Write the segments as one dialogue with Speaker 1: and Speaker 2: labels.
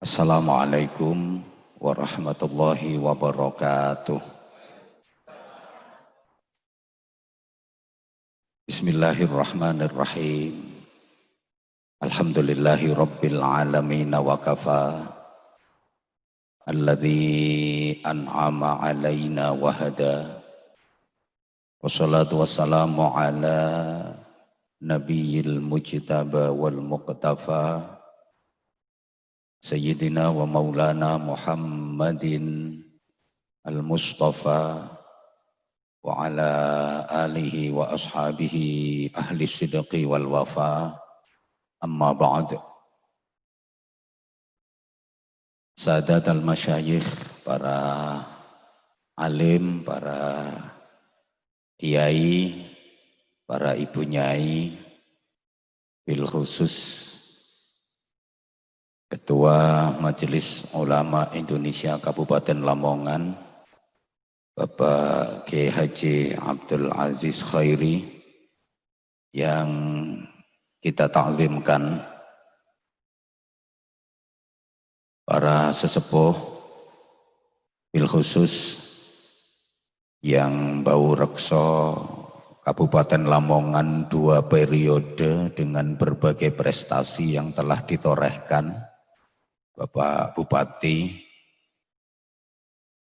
Speaker 1: Assalamualaikum warahmatullahi wabarakatuh. Bismillahirrahmanirrahim. Alhamdulillahi rabbil alamin wa kafa. Alladzi an'ama alaina wa hada. Wassalatu wassalamu ala nabiyil mujtaba wal muqtafa. Sayyidina wa maulana Muhammadin al-Mustafa wa ala alihi wa ashabihi ahli sidqi wal wafa, amma ba'd. Sadat al-masyayikh, para alim, para kiai, para ibu nyai, bil khusus Ketua Majelis Ulama Indonesia Kabupaten Lamongan, Bapak Kiai Haji Abdul Aziz Khairi, yang kita takzimkan, para sesepuh, bil khusus yang bau rekso Kabupaten Lamongan 2 periode dengan berbagai prestasi yang telah ditorehkan, Bapak Bupati,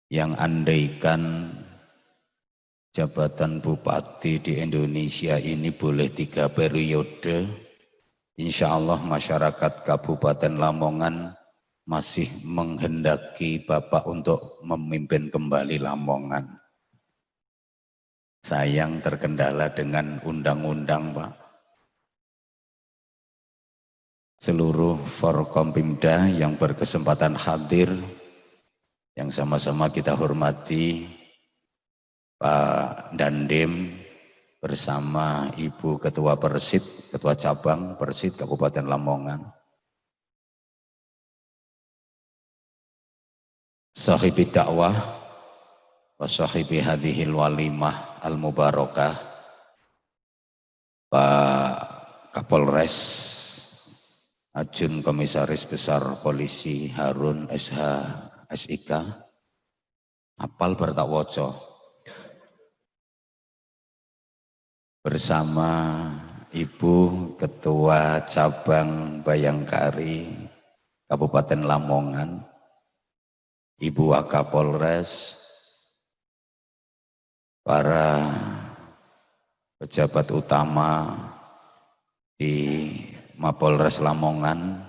Speaker 1: yang andaikan jabatan Bupati di Indonesia ini boleh 3 periode, insya Allah masyarakat Kabupaten Lamongan masih menghendaki Bapak untuk memimpin kembali Lamongan. Sayang terkendala dengan undang-undang, Pak. Seluruh Forkompimda yang berkesempatan hadir, yang sama-sama kita hormati, Pak Dandim bersama Ibu Ketua Persid, Ketua Cabang Persid Kabupaten Lamongan, sahibi dakwah wa sahibi hadhil walimah al-mubarakah, Pak Kapolres Ajun Komisaris Besar Polisi Harun SH SIK, apal bertakwoco, bersama Ibu Ketua Cabang Bayangkari Kabupaten Lamongan, Ibu Wakapolres, para pejabat utama di Mapolres Lamongan,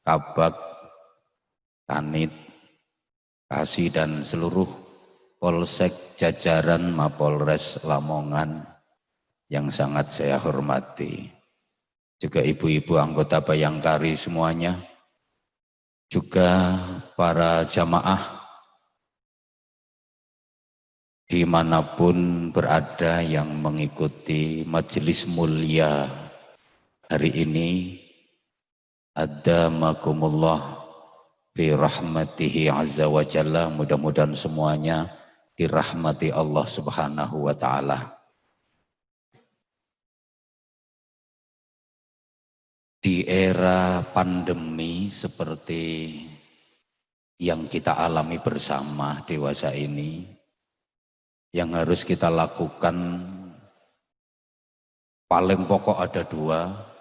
Speaker 1: Kabak, Kanit, Kasih, dan seluruh Polsek jajaran Mapolres Lamongan yang sangat saya hormati. Juga ibu-ibu anggota Bayangkari semuanya, juga para jamaah dimanapun berada yang mengikuti majelis mulia hari ini. Adamakumullah fi rahmatihi azza wa jalla. Mudah-mudahan semuanya dirahmati Allah subhanahu wa ta'ala. Di era pandemi seperti yang kita alami bersama dewasa ini, yang harus kita lakukan paling pokok ada 2,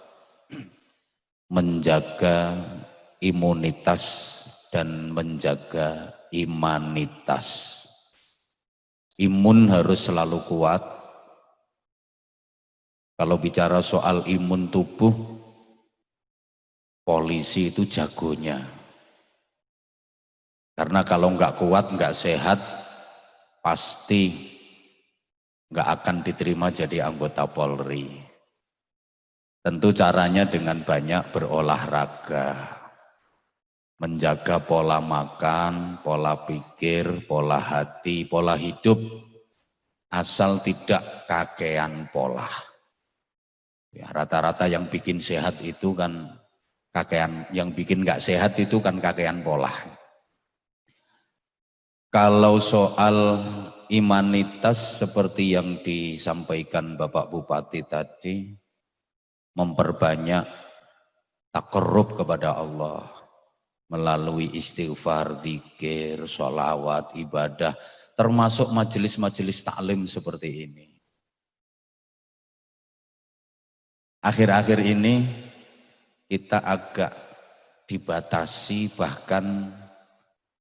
Speaker 1: menjaga imunitas dan menjaga imanitas. Imun harus selalu kuat. Kalau bicara soal imun tubuh, polisi itu jagonya. Karena kalau nggak kuat, nggak sehat, pasti nggak akan diterima jadi anggota Polri. Tentu caranya dengan banyak berolahraga, menjaga pola makan, pola pikir, pola hati, pola hidup, asal tidak kakean pola. Ya, rata-rata yang bikin sehat itu kan kakean, yang bikin nggak sehat itu kan kakean pola. Kalau soal imanitas seperti yang disampaikan Bapak Bupati tadi, memperbanyak takarrub kepada Allah, melalui istighfar, zikir, sholawat, ibadah, termasuk majelis-majelis taklim seperti ini. Akhir-akhir ini kita agak dibatasi, bahkan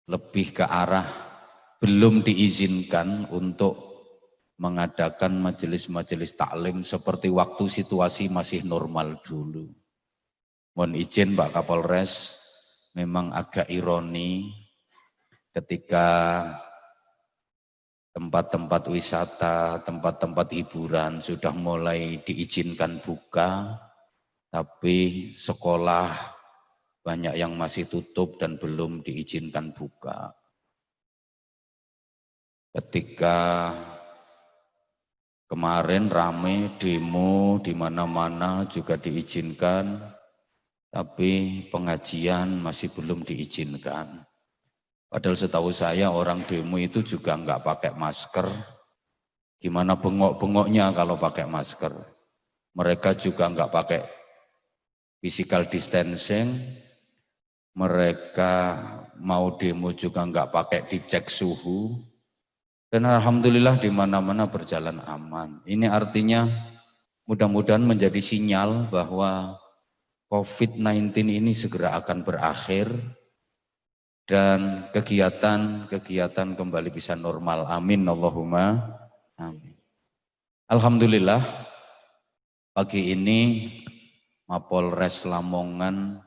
Speaker 1: lebih ke arah belum diizinkan untuk mengadakan majelis-majelis taklim seperti waktu situasi masih normal dulu. Mohon izin Pak Kapolres, memang agak ironi ketika tempat-tempat wisata, tempat-tempat hiburan sudah mulai diizinkan buka, tapi sekolah banyak yang masih tutup dan belum diizinkan buka. Ketika kemarin rame demo di mana-mana juga diizinkan, tapi pengajian masih belum diizinkan. Padahal setahu saya orang demo itu juga enggak pakai masker. Gimana bengok-bengoknya kalau pakai masker? Mereka juga enggak pakai physical distancing. Mereka mau demo juga enggak pakai dicek suhu. Dan alhamdulillah di mana-mana berjalan aman. Ini artinya mudah-mudahan menjadi sinyal bahwa COVID-19 ini segera akan berakhir dan kegiatan kembali bisa normal. Amin Allahumma amin. Alhamdulillah pagi ini Mapolres Lamongan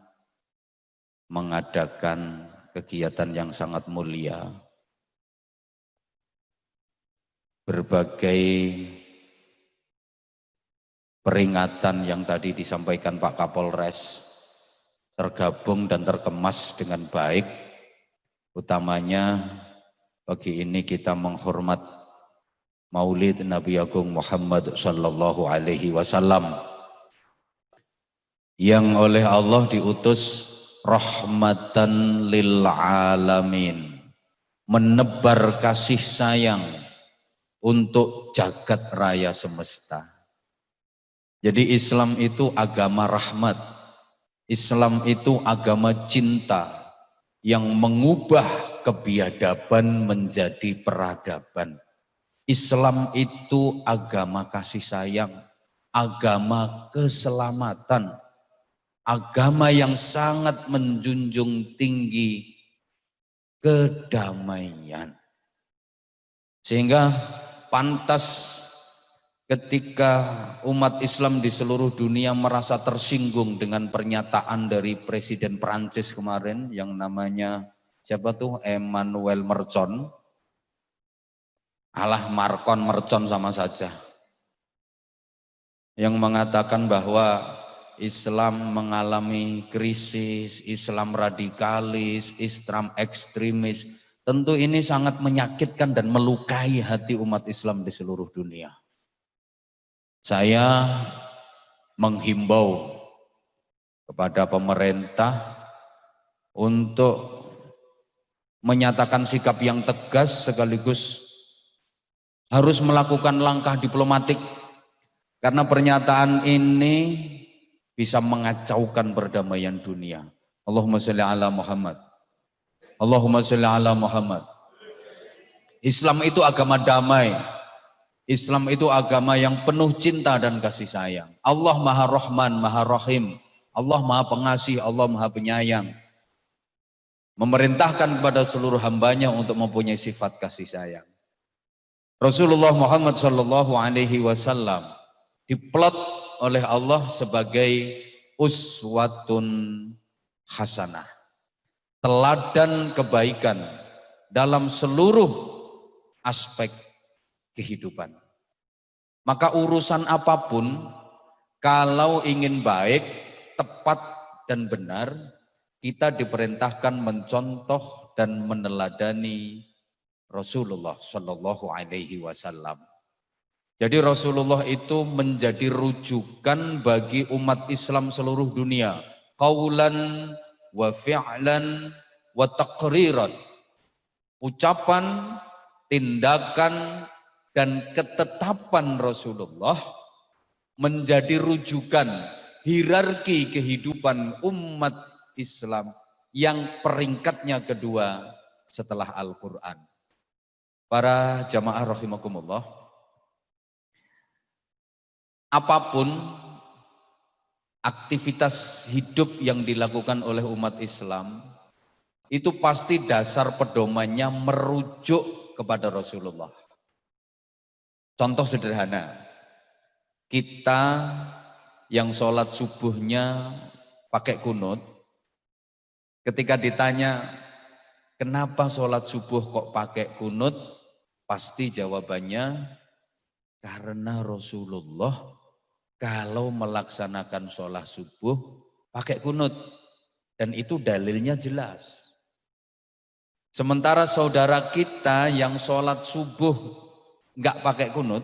Speaker 1: mengadakan kegiatan yang sangat mulia. Berbagai peringatan yang tadi disampaikan Pak Kapolres tergabung dan terkemas dengan baik. Utamanya pagi ini kita menghormat Maulid Nabi Agung Muhammad sallallahu alaihi wasallam yang oleh Allah diutus rahmatan lil alamin, menebar kasih sayang untuk jagat raya semesta. Jadi Islam itu agama rahmat, Islam itu agama cinta yang mengubah kebiadaban menjadi peradaban. Islam itu agama kasih sayang, agama keselamatan, agama yang sangat menjunjung tinggi kedamaian. Sehingga pantas ketika umat Islam di seluruh dunia merasa tersinggung dengan pernyataan dari Presiden Prancis kemarin yang namanya siapa tuh Emmanuel Macron, alah Marcon Mercon sama saja, yang mengatakan bahwa Islam mengalami krisis, Islam radikalis, Islam ekstremis. Tentu ini sangat menyakitkan dan melukai hati umat Islam di seluruh dunia. Saya menghimbau kepada pemerintah untuk menyatakan sikap yang tegas sekaligus harus melakukan langkah diplomatik karena pernyataan ini bisa mengacaukan perdamaian dunia. Allahumma sholli ala Muhammad. Allahumma sholli ala Muhammad. Islam itu agama damai. Islam itu agama yang penuh cinta dan kasih sayang. Allah Maha Rahman, Maha Rahim. Allah Maha Pengasih, Allah Maha Penyayang. Memerintahkan kepada seluruh hambanya untuk mempunyai sifat kasih sayang. Rasulullah Muhammad sallallahu alaihi wasallam diplot oleh Allah sebagai uswatun hasanah. Teladan kebaikan dalam seluruh aspek kehidupan. Maka urusan apapun kalau ingin baik, tepat dan benar, kita diperintahkan mencontoh dan meneladani Rasulullah Shallallahu Alaihi Wasallam. Jadi Rasulullah itu menjadi rujukan bagi umat Islam seluruh dunia, qaulan wa fi'lan wa taqriran. Ucapan, tindakan dan ketetapan Rasulullah menjadi rujukan hierarki kehidupan umat Islam yang peringkatnya kedua setelah Al-Quran. Para jamaah rahimakumullah, apapun aktivitas hidup yang dilakukan oleh umat Islam, itu pasti dasar pedomannya merujuk kepada Rasulullah. Contoh sederhana, kita yang sholat subuhnya pakai kunut, ketika ditanya kenapa sholat subuh kok pakai kunut, pasti jawabannya karena Rasulullah kalau melaksanakan sholat subuh pakai kunut, dan itu dalilnya jelas. Sementara saudara kita yang sholat subuh nggak pakai kunut,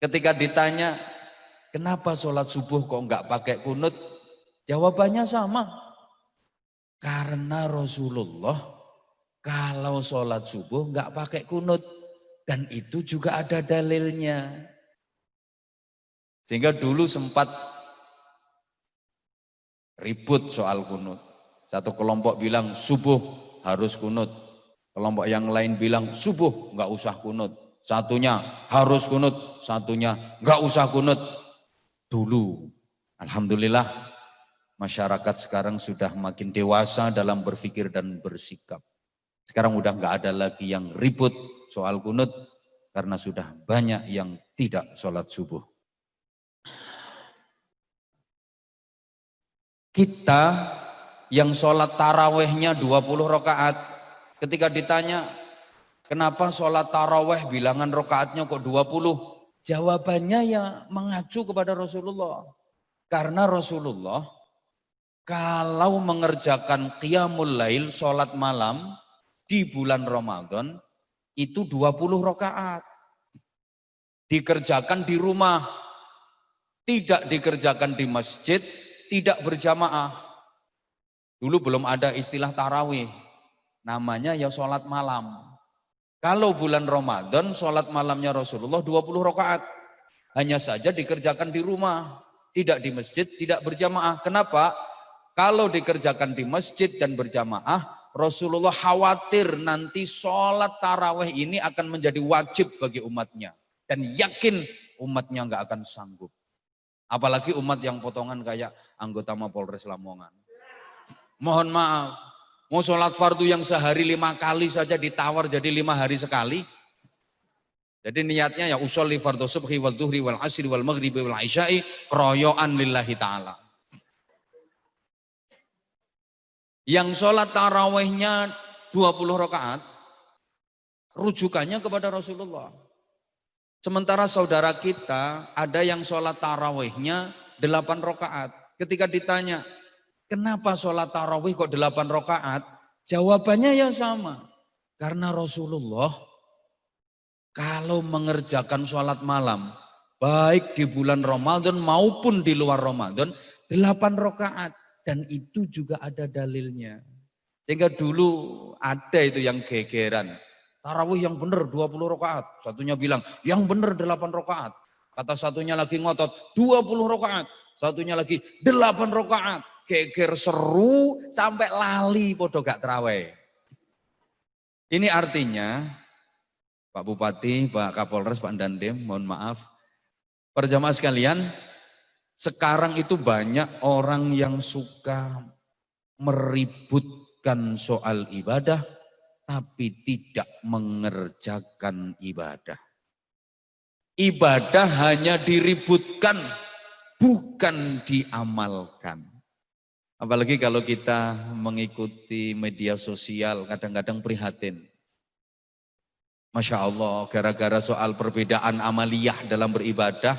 Speaker 1: ketika ditanya kenapa sholat subuh kok nggak pakai kunut, jawabannya sama. Karena Rasulullah kalau sholat subuh nggak pakai kunut, dan itu juga ada dalilnya. Sehingga dulu sempat ribut soal kunut. Satu kelompok bilang subuh harus kunut, kelompok yang lain bilang subuh nggak usah kunut. Satunya harus kunut, satunya nggak usah kunut. Dulu, alhamdulillah, masyarakat sekarang sudah makin dewasa dalam berpikir dan bersikap. Sekarang udah nggak ada lagi yang ribut soal kunut karena sudah banyak yang tidak sholat subuh. Kita yang sholat tarawehnya 20 rakaat, ketika ditanya kenapa sholat taraweh bilangan rakaatnya kok 20? Jawabannya ya mengacu kepada Rasulullah. Karena Rasulullah kalau mengerjakan qiyamul lail, sholat malam di bulan Ramadan itu 20 rakaat. Dikerjakan di rumah, tidak dikerjakan di masjid, tidak berjamaah. Dulu belum ada istilah tarawih, namanya ya sholat malam. Kalau bulan Ramadan, sholat malamnya Rasulullah 20 rakaat. Hanya saja dikerjakan di rumah, tidak di masjid, tidak berjamaah. Kenapa? Kalau dikerjakan di masjid dan berjamaah, Rasulullah khawatir nanti sholat tarawih ini akan menjadi wajib bagi umatnya. Dan yakin umatnya nggak akan sanggup. Apalagi umat yang potongan kayak anggota Mapolres Lamongan. Mohon maaf, mau sholat fardu yang sehari 5 kali saja ditawar jadi 5 hari sekali. Jadi niatnya ya usolli fardu subhi wal duhri wal asri wal maghribi wal isya'i kroyoan lillahi ta'ala. Yang sholat tarawihnya 20 rakaat, rujukannya kepada Rasulullah. Sementara saudara kita ada yang sholat tarawihnya 8 rakaat. Ketika ditanya, kenapa sholat tarawih kok 8 rakaat? Jawabannya ya sama. Karena Rasulullah kalau mengerjakan sholat malam, baik di bulan Ramadan maupun di luar Ramadan, 8 rakaat. Dan itu juga ada dalilnya. Sehingga dulu ada itu yang gegeran. Tarawih yang benar 20 rakaat. Satunya bilang, yang benar 8 rakaat. Kata satunya lagi ngotot, 20 rakaat. Satunya lagi 8 rakaat. Geger seru sampai lali podo gak terawih. Ini artinya, Pak Bupati, Pak Kapolres, Pak Dandim, mohon maaf. Perjamaah sekalian, sekarang itu banyak orang yang suka meributkan soal ibadah, tapi tidak mengerjakan ibadah. Ibadah hanya diributkan, bukan diamalkan. Apalagi kalau kita mengikuti media sosial, kadang-kadang prihatin. Masya Allah, gara-gara soal perbedaan amaliyah dalam beribadah,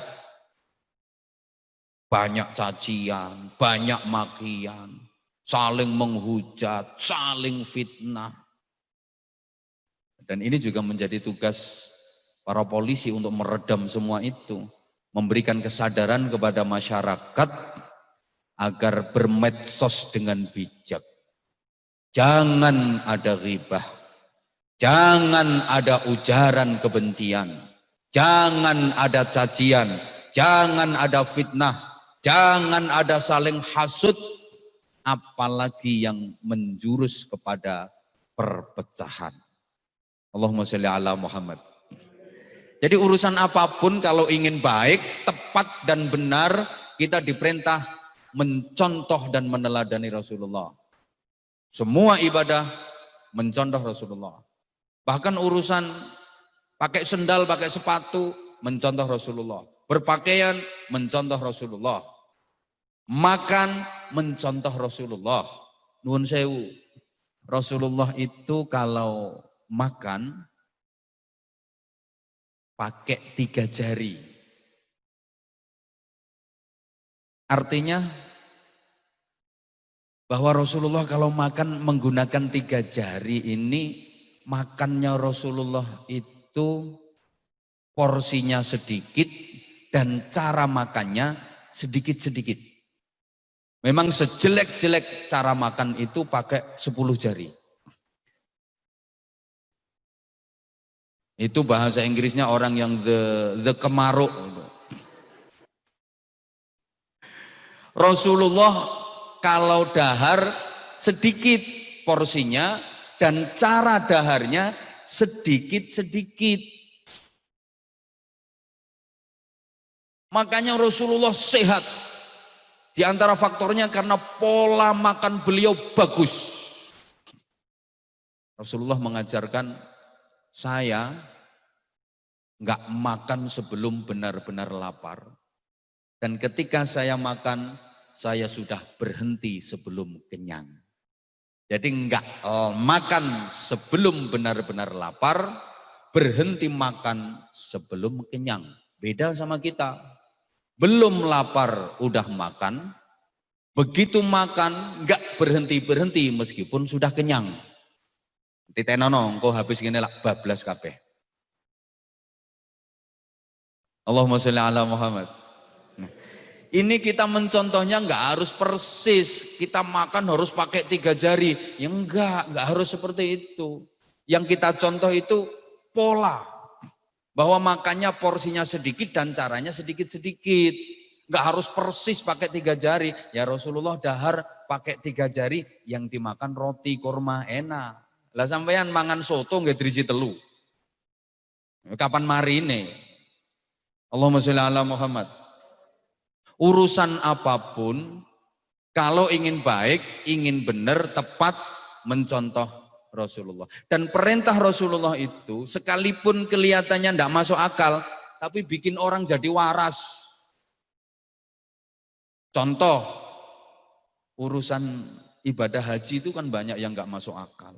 Speaker 1: banyak cacian, banyak makian, saling menghujat, saling fitnah. Dan ini juga menjadi tugas para polisi untuk meredam semua itu. Memberikan kesadaran kepada masyarakat agar bermedsos dengan bijak. Jangan ada ghibah, jangan ada ujaran kebencian, jangan ada cacian, jangan ada fitnah, jangan ada saling hasud. apalagi yang menjurus kepada perpecahan. Allahumma sholli ala Muhammad. Jadi urusan apapun kalau ingin baik, tepat dan benar, kita diperintah mencontoh dan meneladani Rasulullah. Semua ibadah mencontoh Rasulullah. Bahkan urusan pakai sendal, pakai sepatu, mencontoh Rasulullah. Berpakaian, mencontoh Rasulullah. Makan, mencontoh Rasulullah. Nuwun sewu. Rasulullah itu kalau makan, pakai 3 jari. Artinya bahwa Rasulullah kalau makan menggunakan 3 jari ini, makannya Rasulullah itu porsinya sedikit dan cara makannya sedikit-sedikit. Memang sejelek-jelek cara makan itu pakai 10 jari. Itu bahasa Inggrisnya orang yang the kemaruk. Rasulullah kalau dahar sedikit porsinya dan cara daharnya sedikit-sedikit. Makanya Rasulullah sehat. Di antara faktornya karena pola makan beliau bagus. Rasulullah mengajarkan, saya nggak makan sebelum benar-benar lapar. Dan ketika saya makan, saya sudah berhenti sebelum kenyang. Jadi nggak makan sebelum benar-benar lapar, berhenti makan sebelum kenyang. Beda sama kita. Belum lapar udah makan, begitu makan nggak berhenti-berhenti meskipun sudah kenyang. Titenono, engko habis gini lah bablas kabeh. Allahumma sholli ala Muhammad. Ini kita mencontohnya nggak harus persis, kita makan harus pakai 3 jari. Ya enggak harus seperti itu. Yang kita contoh itu pola. Bahwa makannya porsinya sedikit dan caranya sedikit-sedikit. Nggak harus persis pakai 3 jari. Ya Rasulullah dahar pakai 3 jari, yang dimakan roti kurma enak. Lah sampean mangan soto nggak driji telu. Kapan marine? Allahumma sholli ala Muhammad. Urusan apapun, kalau ingin baik, ingin benar, tepat, mencontoh Rasulullah. Dan perintah Rasulullah itu sekalipun kelihatannya tidak masuk akal, tapi bikin orang jadi waras. Contoh, urusan ibadah haji itu kan banyak yang nggak masuk akal.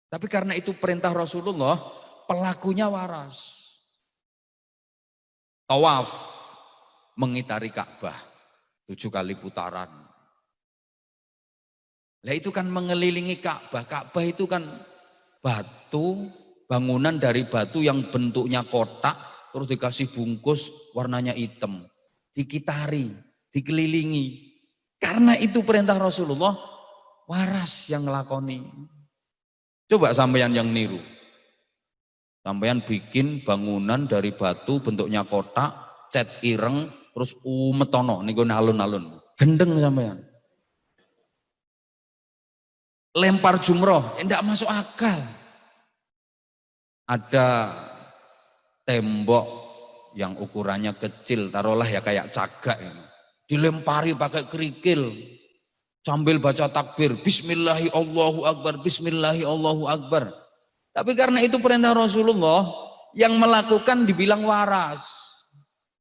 Speaker 1: Tapi karena itu perintah Rasulullah, pelakunya waras. Tawaf, mengitari Ka'bah 7 kali putaran. Lah itu kan mengelilingi Ka'bah. Ka'bah itu kan batu, bangunan dari batu yang bentuknya kotak, terus dikasih bungkus warnanya hitam. Dikitari, dikelilingi. Karena itu perintah Rasulullah, waras yang ngelakoni. Coba sampeyan yang niru. Sampeyan bikin bangunan dari batu bentuknya kotak, cat ireng, terus umetono niku alun-alun. Gendeng sampeyan. Lempar jumroh, tidak masuk akal. Ada tembok yang ukurannya kecil, taruhlah ya kayak cagak ini. Dilempari pakai kerikil sambil baca takbir, Bismillahi Allahu Akbar, Bismillahi Allahu Akbar. Tapi karena itu perintah Rasulullah, yang melakukan dibilang waras.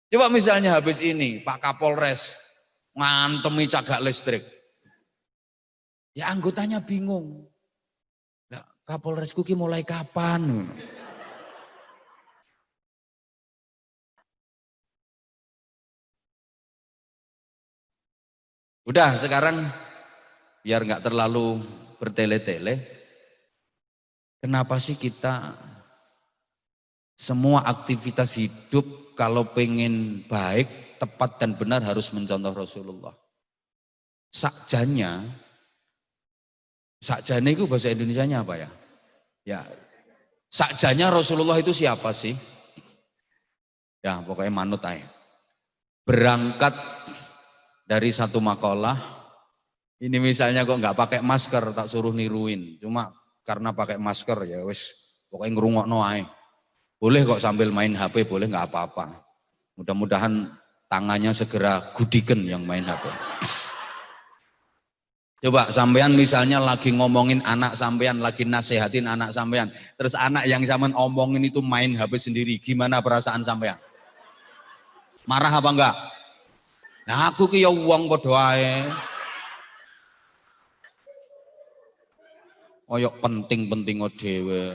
Speaker 1: Coba misalnya habis ini Pak Kapolres ngantemi cagak listrik. Ya anggotanya bingung. Nah, Kapolres Kuki mulai kapan? Udah sekarang biar nggak terlalu bertele-tele. Kenapa sih kita semua aktivitas hidup kalau pengen baik, tepat dan benar harus mencontoh Rasulullah? Sakjane itu bahasa Indonesianya apa ya? Ya, sakjanya Rasulullah itu siapa sih? Ya pokoknya manut aja. Berangkat dari satu makalah, Ini misalnya kok nggak pakai masker tak suruh niruin, cuma karena pakai masker ya wis pokoknya ngerungokno ae. Boleh kok sambil main HP, boleh nggak apa-apa. Mudah-mudahan tangannya segera gudiken yang main HP. Coba sampean misalnya lagi ngomongin anak sampean, lagi nasehatin anak sampean, terus anak yang sampean omongin itu main HP sendiri, gimana perasaan sampean? Marah apa enggak? Nah aku ki ya wong padha ae. Koyok penting-penting dhewe.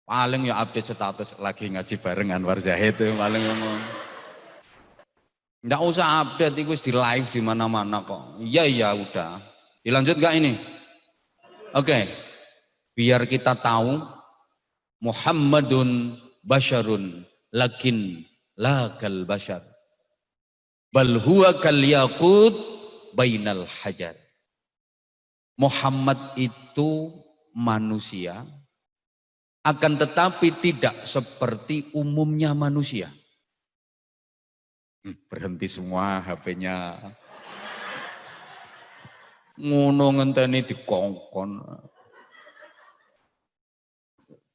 Speaker 1: Paling ya update status lagi ngaji bareng Anwar Zahid itu paling ngomong. Nggak usah update, itu di live di mana-mana kok. Iya udah. Dilanjut nggak ini? Oke. Biar kita tahu Muhammadun basyarun lakin la kal basyar. Bal huwa kal yaqut bainal hajar. Muhammad itu manusia, akan tetapi tidak seperti umumnya manusia. Berhenti semua HP-nya. Ngono ngenteni dikongkon.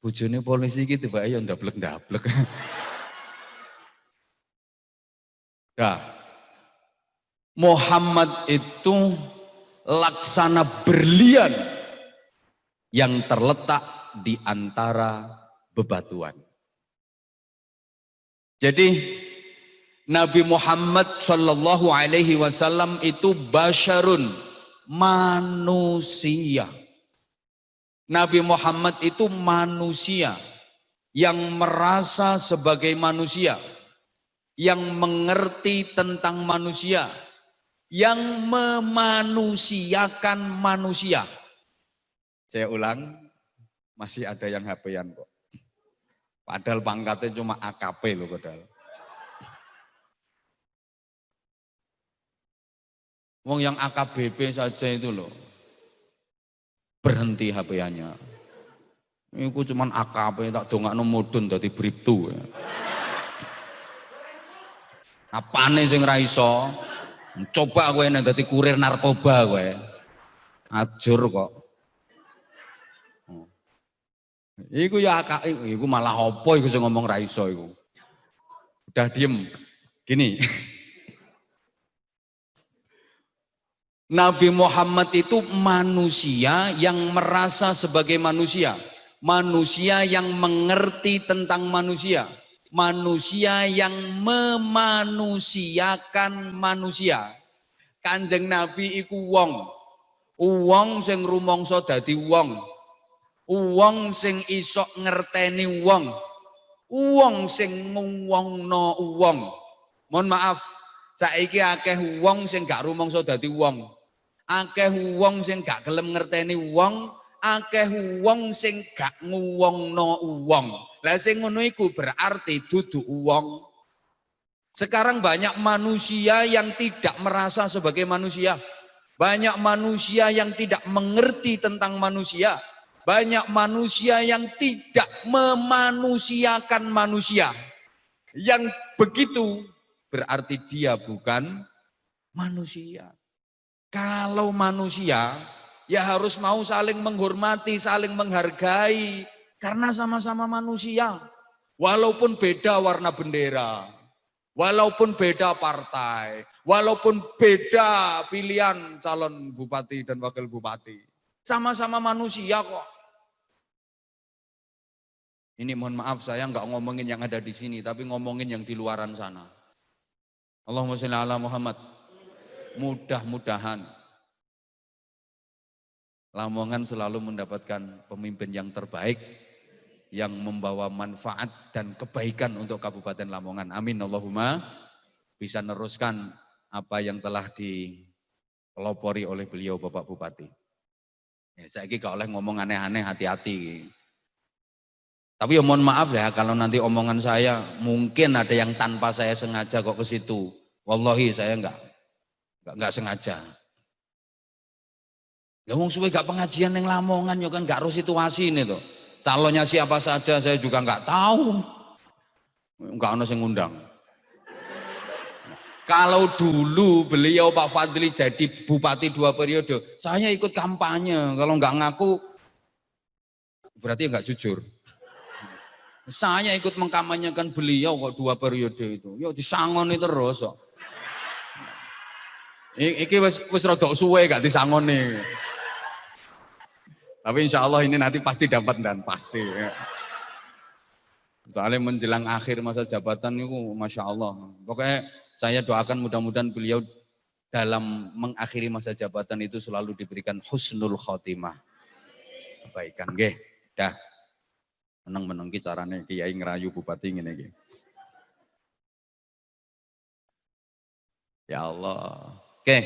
Speaker 1: Bojone polisi iki tibake ya ndablek-ndablek. Nah, Muhammad itu laksana berlian yang terletak di antara bebatuan. Jadi Nabi Muhammad Shallallahu Alaihi Wasallam itu basyarun, manusia. Nabi Muhammad itu manusia yang merasa sebagai manusia, yang mengerti tentang manusia, yang memanusiakan manusia. Saya ulang, masih ada yang HP-an kok. Padahal pangkatnya cuma AKP loh padahal. Wong yang AKBP saja itu loh, berhenti HP-nya. Iku cuman AKP tak dongakno mudun dadi bribtu. Apane sing ra iso? Coba kowe nek dadi kurir narkoba kowe. Ajur kok. Iku ya iku malah apa iku sing ngomong ra iso iku. Udah diem. Gini. Nabi Muhammad itu manusia yang merasa sebagai manusia. Manusia yang mengerti tentang manusia. Manusia yang memanusiakan manusia. Kanjeng Nabi iku wong. Wong sing rumangsa dadi wong. Wong sing iso ngerteni wong. Wong sing nguwongno wong. Mohon maaf, saiki akeh wong sing gak rumangsa dadi wong. Akeh wong sing gak gelem ngerteni wong, akeh wong sing gak nguwongno wong. Lah sing ngono iku berarti dudu wong. Sekarang banyak manusia yang tidak merasa sebagai manusia. Banyak manusia yang tidak mengerti tentang manusia. Banyak manusia yang tidak memanusiakan manusia. Yang begitu berarti dia bukan manusia. Kalau manusia ya harus mau saling menghormati, saling menghargai. Karena sama-sama manusia. Walaupun beda warna bendera. Walaupun beda partai. Walaupun beda pilihan calon bupati dan wakil bupati. Sama-sama manusia kok. Ini mohon maaf saya nggak ngomongin yang ada di sini, tapi ngomongin yang di luaran sana. Allahumma sholli ala Muhammad. Mudah-mudahan Lamongan selalu mendapatkan pemimpin yang terbaik, yang membawa manfaat dan kebaikan untuk Kabupaten Lamongan. Amin Allahumma. Bisa neruskan apa yang telah dipelopori oleh beliau Bapak Bupati. Ya, saya gak oleh ngomong aneh-aneh, hati-hati. Tapi ya mohon maaf ya kalau nanti omongan saya mungkin ada yang tanpa saya sengaja kok ke situ. Wallahi saya enggak sengaja. Ya wong suwe gak pengajian yang Lamongan ya kan gak harus situasi ini tuh. Calonnya siapa saja saya juga enggak tahu. Enggak ono sing ngundang. Kalau dulu beliau Pak Fadli jadi bupati 2 periode, saya ikut kampanye. Kalau nggak ngaku, berarti nggak jujur. Saya ikut mengkampanyekan beliau kok 2 periode itu. Yo disangoni terus kok. Iki wis rada suwe gak disangoni. Tapi insya Allah ini nanti pasti dapat dan pasti. Ya. Soalnya menjelang akhir masa jabatan itu Masya Allah. Pokoknya saya doakan mudah-mudahan beliau dalam mengakhiri masa jabatan itu selalu diberikan husnul khotimah. Kebaikan nggih. Dah. Meneng-meneng ki carane kiai ngerayu bupati ngene iki. Ya Allah. Oke.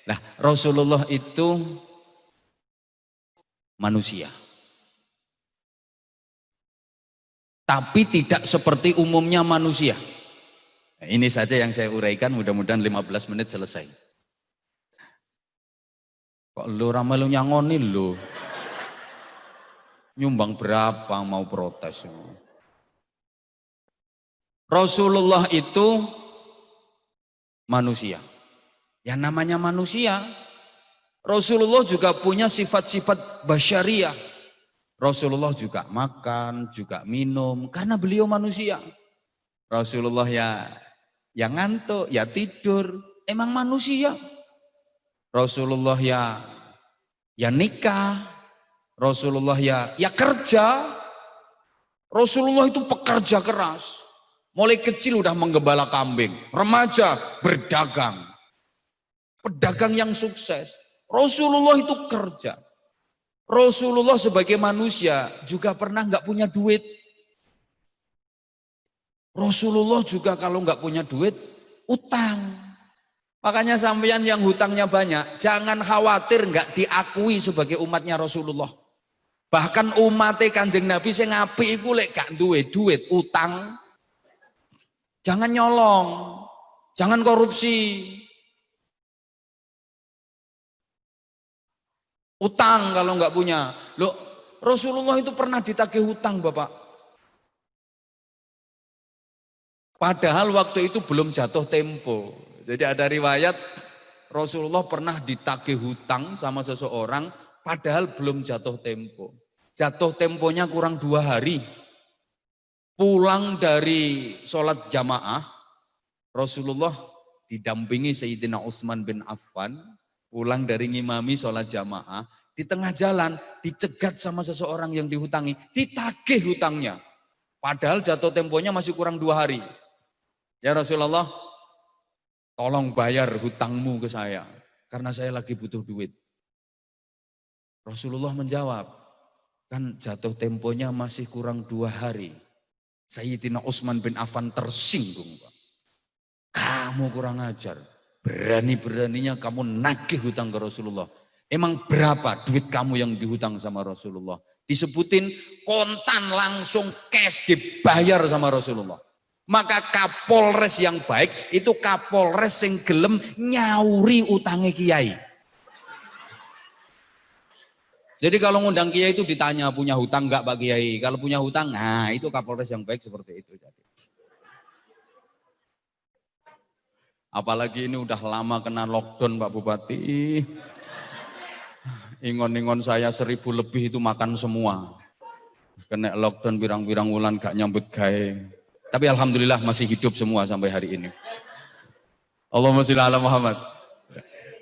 Speaker 1: Nah, Rasulullah itu manusia. Tapi tidak seperti umumnya manusia. Nah, ini saja yang saya uraikan, mudah-mudahan 15 menit selesai. Kok lu ramelu nyangoni lu? Nyumbang berapa mau protes? Rasulullah itu manusia. Yang namanya manusia, Rasulullah juga punya sifat-sifat basyariah. Rasulullah juga makan, juga minum, karena beliau manusia. Rasulullah ya ngantuk, ya tidur, emang manusia. Rasulullah ya nikah, Rasulullah ya kerja. Rasulullah itu pekerja keras. Mulai kecil udah menggembala kambing, remaja berdagang. Pedagang yang sukses. Rasulullah itu kerja. Rasulullah sebagai manusia juga pernah nggak punya duit. Rasulullah juga kalau nggak punya duit, utang. Makanya sampeyan yang hutangnya banyak, jangan khawatir nggak diakui sebagai umatnya Rasulullah. Bahkan umatnya Kanjeng Nabi sing apik iku lek gak duwe duit, utang. Jangan nyolong, jangan korupsi. Utang kalau nggak punya. Loh, Rasulullah itu pernah ditagih hutang, Bapak. Padahal waktu itu belum jatuh tempo. Jadi ada riwayat Rasulullah pernah ditagih hutang sama seseorang padahal belum jatuh tempo. Jatuh temponya kurang 2 hari. Pulang dari sholat jamaah, Rasulullah didampingi Sayyidina Utsman bin Affan, pulang dari ngimami sholat jamaah, di tengah jalan dicegat sama seseorang yang dihutangi, ditagih hutangnya. Padahal jatuh temponya masih kurang 2 hari. Ya Rasulullah, tolong bayar hutangmu ke saya, karena saya lagi butuh duit. Rasulullah menjawab, kan jatuh temponya masih kurang 2 hari. Sayyidina Utsman bin Affan tersinggung, Pak. Kamu kurang ajar, berani-beraninya kamu nagih hutang ke Rasulullah. Emang berapa duit kamu yang dihutang sama Rasulullah? Disebutin kontan langsung cash dibayar sama Rasulullah. Maka Kapolres yang baik itu Kapolres yang gelem nyauri utangnya kiai. Jadi kalau ngundang kiai itu ditanya punya hutang enggak Pak Kiai? Kalau punya hutang, nah itu Kapolres yang baik seperti itu. Apalagi ini udah lama kena lockdown Pak Bupati. Ingon-ingon saya 1000 lebih itu makan semua. Kena lockdown pirang-pirang wulan gak nyambut gawe. Tapi alhamdulillah masih hidup semua sampai hari ini. Allahumma sholli ala Muhammad.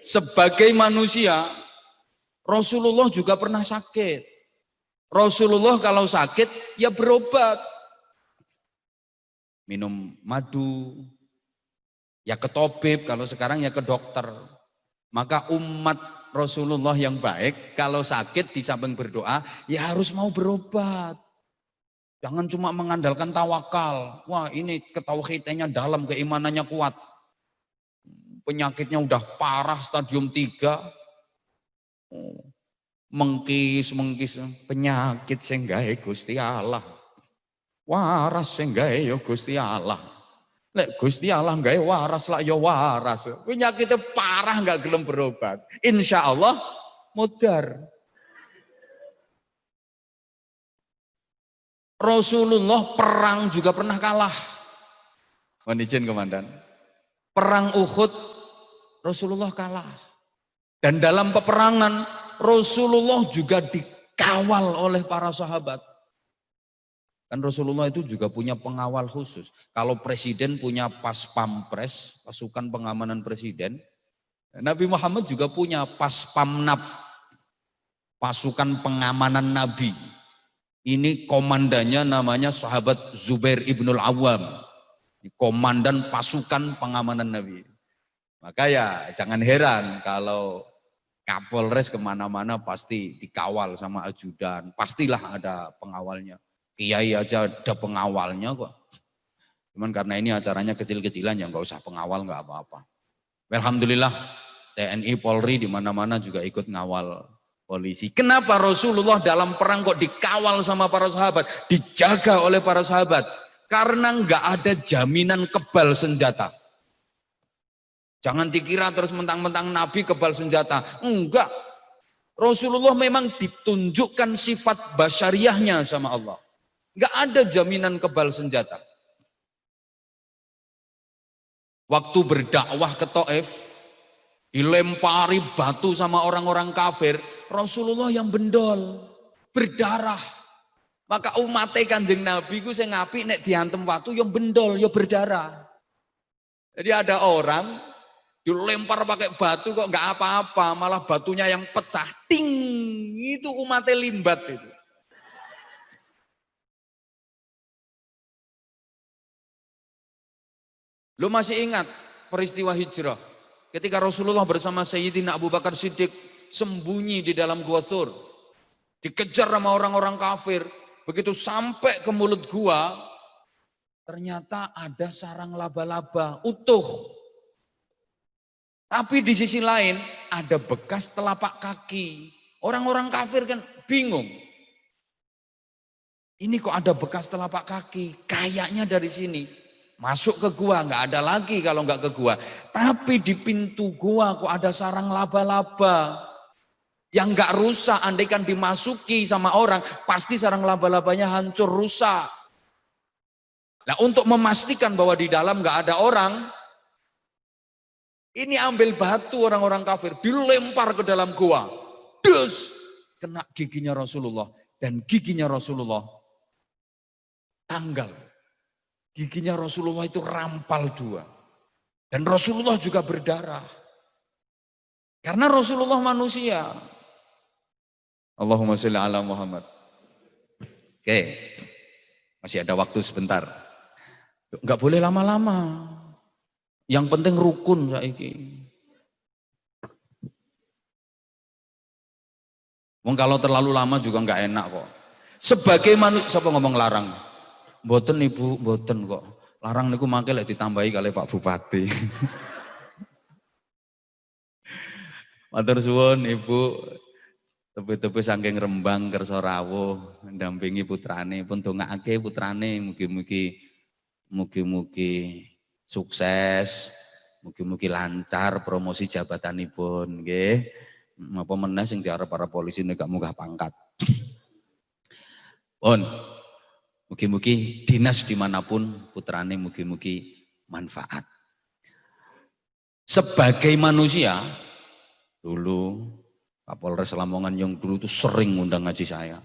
Speaker 1: Sebagai manusia, Rasulullah juga pernah sakit. Rasulullah kalau sakit ya berobat. Minum madu, ya ke tabib, kalau sekarang ya ke dokter. Maka umat Rasulullah yang baik kalau sakit di samping berdoa ya harus mau berobat. Jangan cuma mengandalkan tawakal. Wah ini ketauhidannya dalam, keimanannya kuat. Penyakitnya udah parah stadium 3. Mengkis penyakit sing gawe Gusti Allah. Waras sing gawe ya Gusti Allah. Lek Gusti Allah gawe waras lah ya waras. Penyakitnya parah nggak gelem berobat. Insya Allah mudar. Rasulullah perang juga pernah kalah. Mohon izin komandan. Perang Uhud Rasulullah kalah. Dan dalam peperangan Rasulullah juga dikawal oleh para sahabat. Kan Rasulullah itu juga punya pengawal khusus. Kalau presiden punya pas pampres, pasukan pengamanan presiden, Nabi Muhammad juga punya pas pamnap, pasukan pengamanan Nabi. Ini komandannya namanya sahabat Zubair ibnul Awam, komandan pasukan pengamanan Nabi. Maka ya jangan heran kalau Kapolres kemana-mana pasti dikawal sama ajudan, pastilah ada pengawalnya. Kiai aja ada pengawalnya kok. Cuman karena ini acaranya kecil-kecilan ya nggak usah pengawal nggak apa-apa. Alhamdulillah TNI Polri di mana-mana juga ikut ngawal polisi. Kenapa Rasulullah dalam perang kok dikawal sama para sahabat, dijaga oleh para sahabat? Karena nggak ada jaminan kebal senjata. Jangan dikira terus mentang-mentang Nabi kebal senjata. Enggak. Rasulullah memang ditunjukkan sifat basyariahnya sama Allah. Enggak ada jaminan kebal senjata. Waktu berdakwah ke Taif, dilempari batu sama orang-orang kafir, Rasulullah yang bendol, berdarah. Maka umatnya Kanjeng Nabi ku sing ngapik nek diantem watu yang bendol, ya berdarah. Jadi ada orang dilempar pakai batu kok nggak apa-apa, malah batunya yang pecah, ting, itu umatnya limbat itu. Lu masih ingat peristiwa hijrah? Ketika Rasulullah bersama Sayyidina Abu Bakar Siddiq sembunyi di dalam gua Thur, dikejar sama orang-orang kafir, begitu sampai ke mulut gua, ternyata ada sarang laba-laba utuh. Tapi di sisi lain ada bekas telapak kaki. Orang-orang kafir kan bingung. Ini kok ada bekas telapak kaki, kayaknya dari sini. Masuk ke gua, nggak ada lagi kalau nggak ke gua. Tapi di pintu gua kok ada sarang laba-laba. Yang nggak rusak, andaikan dimasuki sama orang, pasti sarang laba-labanya hancur, rusak. Nah untuk memastikan bahwa di dalam nggak ada orang, ini ambil batu orang-orang kafir, dilempar ke dalam gua. Dus, kena giginya Rasulullah. Dan giginya Rasulullah tanggal. Giginya Rasulullah itu rampal dua. Dan Rasulullah juga berdarah. Karena Rasulullah manusia. Allahumma sholli ala Muhammad. Oke, masih ada waktu sebentar. Enggak boleh lama-lama. Yang penting rukun saiki. Wong kalau terlalu lama juga enggak enak kok. Sebagai manusia, siapa ngomong larang? Mboten Ibu, mboten kok. Larang niku mangke lek ditambahi kali Pak Bupati. Matur suwun Ibu. Tepi-tepi saking Rembang kersa rawuh ndampingi putrane pun dongakake putrane mugi-mugi sukses, mugi-mugi lancar promosi jabatanipun nggih. Apa meneh sing diarep para polisi nek gak munggah pangkat. Pun mugi-mugi dinas dimanapun putrane mugi-mugi manfaat. Sebagai manusia dulu Kapolres Lamongan yang dulu itu sering ngundang ngaji saya.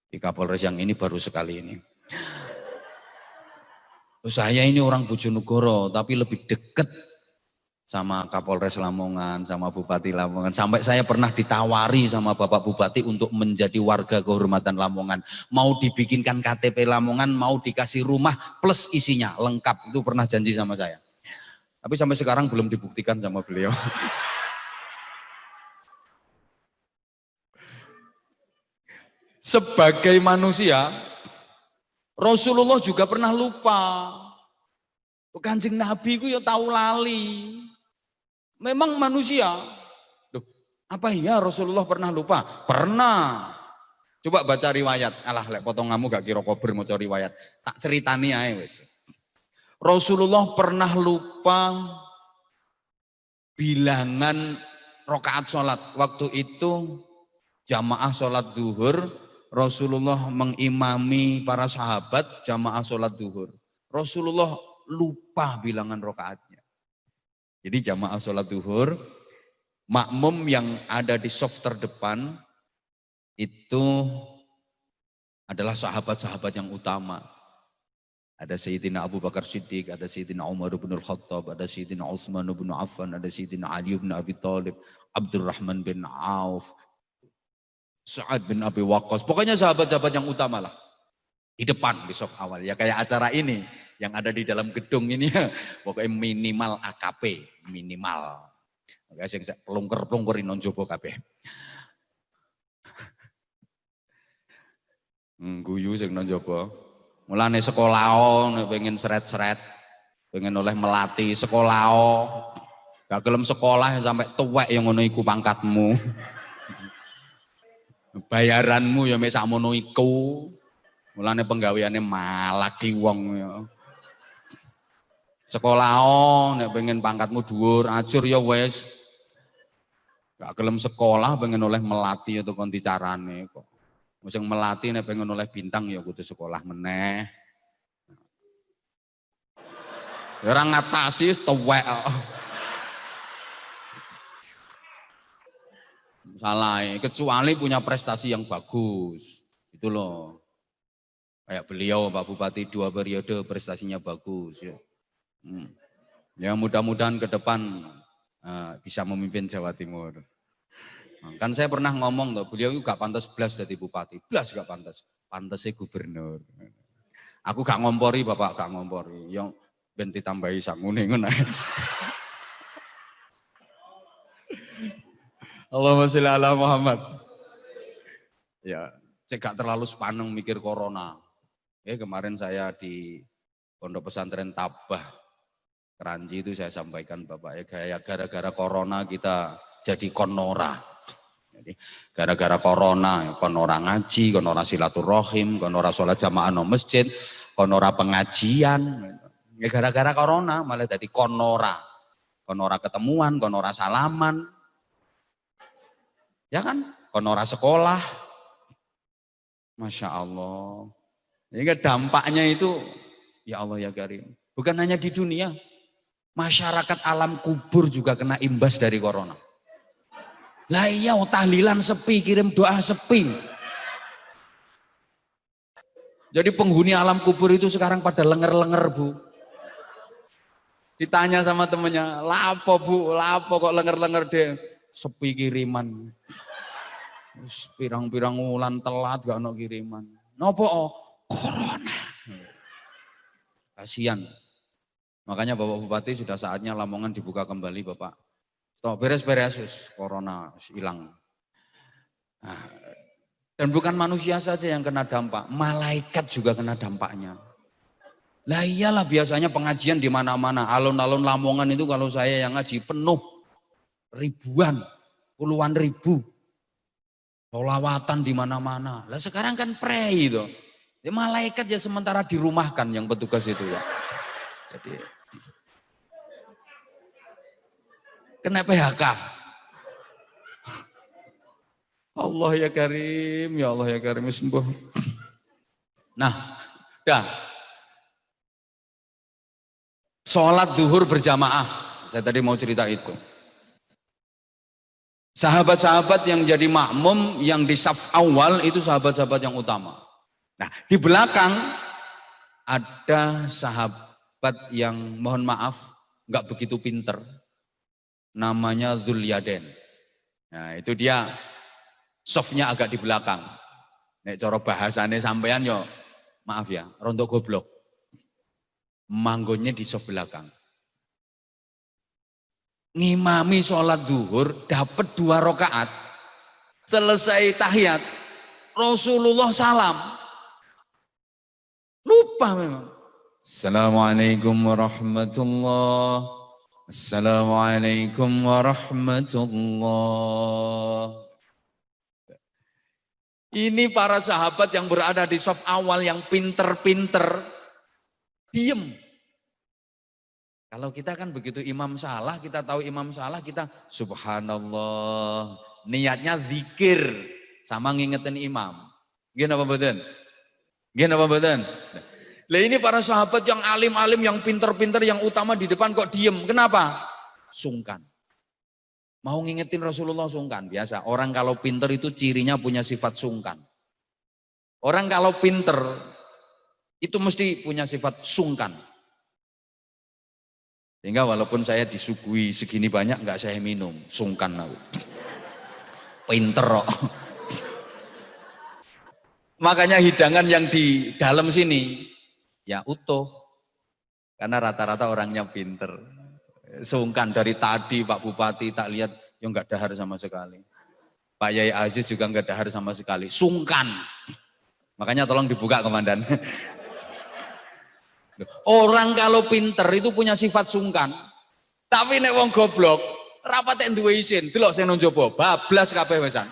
Speaker 1: Di Kapolres yang ini baru sekali ini. Saya ini orang Bojonegoro tapi lebih dekat sama Kapolres Lamongan, sama Bupati Lamongan. Sampai saya pernah ditawari sama Bapak Bupati untuk menjadi warga kehormatan Lamongan. Mau dibikinkan KTP Lamongan, mau dikasih rumah plus isinya, lengkap. Itu pernah janji sama saya. Tapi sampai sekarang belum dibuktikan sama beliau. Sebagai manusia, Rasulullah juga pernah lupa. Kanjeng Nabi ku ya tahu lali. Memang manusia. Duh, apa iya Rasulullah pernah lupa? Pernah. Coba baca riwayat. Alah, lek potonganmu gak kira kober mau cari riwayat. Tak ceritani ae wis. Rasulullah pernah lupa bilangan rakaat sholat. Waktu itu jamaah sholat duhur, Rasulullah mengimami para sahabat jamaah sholat duhur. Rasulullah lupa bilangan rakaatnya. Jadi jamaah sholat duhur, makmum yang ada di saf terdepan itu adalah sahabat-sahabat yang utama. Ada Sayyidina Abu Bakar Siddiq, ada Sayyidina Umar bin Al-Khattab, ada Sayyidina Utsman bin Affan, ada Sayyidina Ali bin Abi Thalib, Abdurrahman bin Auf, Sa'ad bin Abi Waqqas. Pokoknya sahabat-sahabat yang utama lah. Di depan, di saf awal. Ya kayak acara ini, yang ada di dalam gedung ini ya. Pokoknya minimal AKP, minimal. Oke, sing pelungker-pelungker inon jopo kabeh. Guyu sing non jopo. Mulane sekolah nek pengen seret-seret, pengen oleh melatih sekolah. Gak gelem sekolah sampai tuwek yang ngono iku pangkatmu. Bayaranmu ya mek sakmono iku. Mulane penggaweane malaki wong ya. Sekolah nek pengen pangkatmu dhuwur, ajur ya wis. Gak gelem sekolah pengen oleh melatih atau konti carane kok. Sing melatih nek pengen oleh bintang ya kudu sekolah meneh. Ya ora ngatasi tuwek. Salah, kecuali punya prestasi yang bagus. Itu loh. Kayak beliau Pak Bupati 2 periode prestasinya bagus ya. Ya mudah-mudahan ke depan bisa memimpin Jawa Timur. Kan saya pernah ngomong tuh, beliau itu gak pantas blas jadi bupati, blas gak pantas, pantasnya gubernur. Aku gak ngompori, bapak gak ngompori, yang ben ditambahi sangune ngono. Allahumma sholli ala Muhammad. Ya, saya gak terlalu sepaneng mikir corona. Ya kemarin saya di Pondok Pesantren Tabah Keranji itu saya sampaikan bapak ya kayak gara-gara corona kita jadi konora. Jadi gara-gara corona, konora ngaji, konora silaturahim, konora sholat jamaah no masjid, konora pengajian. Ya gara-gara corona malah jadi konora. Konora ketemuan, konora salaman. Ya kan? Konora sekolah. Masya Allah. Jadi dampaknya itu, ya Allah ya Karim. Bukan hanya di dunia, masyarakat alam kubur juga kena imbas dari corona. Lah iya tahlilan sepi, kirim doa sepi. Jadi penghuni alam kubur itu sekarang pada lenger-lenger Bu. Ditanya sama temennya, lapo Bu, lapo kok lenger-lenger deh. Sepi kiriman. Pirang-pirang wulan telat gak ono kiriman. Nopo corona. Kasihan. Makanya Bapak Bupati sudah saatnya Lamongan dibuka kembali Bapak. Stop beres-beres corona hilang. Nah, dan bukan manusia saja yang kena dampak, malaikat juga kena dampaknya. Lah iyalah biasanya pengajian di mana-mana, alun-alun Lamongan itu kalau saya yang ngaji penuh, ribuan, puluhan ribu, sholawatan di mana-mana. Lah sekarang kan pray itu, ya, malaikat ya sementara dirumahkan yang petugas itu ya. Jadi kena PHK. Allah ya Karim, ya Allah ya Karim, sembuh. Nah, dah. Sholat duhur berjamaah, saya tadi mau cerita itu. Sahabat-sahabat yang jadi makmum, yang di saf awal itu sahabat-sahabat yang utama. Nah, di belakang ada sahabat yang mohon maaf, nggak begitu pinter. Namanya Dzulyaden. Nah, itu dia softnya agak di belakang. Nek cara bahasane sampean yo, maaf ya, rontok goblok. Manggonnya di soft belakang. Ngimami sholat duhur dapat 2 rakaat. Selesai tahiyat, Rasulullah salam. Lupa memang. Assalamualaikum warahmatullahi. Assalamualaikum warahmatullahi. Ini para sahabat yang berada di saf awal yang pinter-pinter, diem. Kalau kita kan begitu imam salah, kita tahu imam salah, kita subhanallah. Niatnya zikir sama ngingetin imam. Gini apa betul? Gini apa betul? Lah ini para sahabat yang alim-alim, yang pinter-pinter, yang utama di depan kok diem. Kenapa? sungkan. Mau ngingetin Rasulullah sungkan, biasa. Orang kalau pinter itu cirinya punya sifat sungkan. Orang kalau pinter itu mesti punya sifat sungkan. Sehingga walaupun saya disuguhi segini banyak nggak saya minum, sungkan aku. Pinter kok. Makanya hidangan yang di dalam sini ya utuh. Karena rata-rata orangnya pinter. Sungkan dari tadi Pak Bupati tak lihat yang nggak dahar sama sekali. Pak Yai Aziz juga nggak dahar sama sekali. Sungkan. Makanya tolong dibuka komandan. Orang kalau pinter itu punya sifat sungkan. Tapi nek wong goblok, rapat yang duwe isin, delok sing nang njaba, bablas kabeh wesan.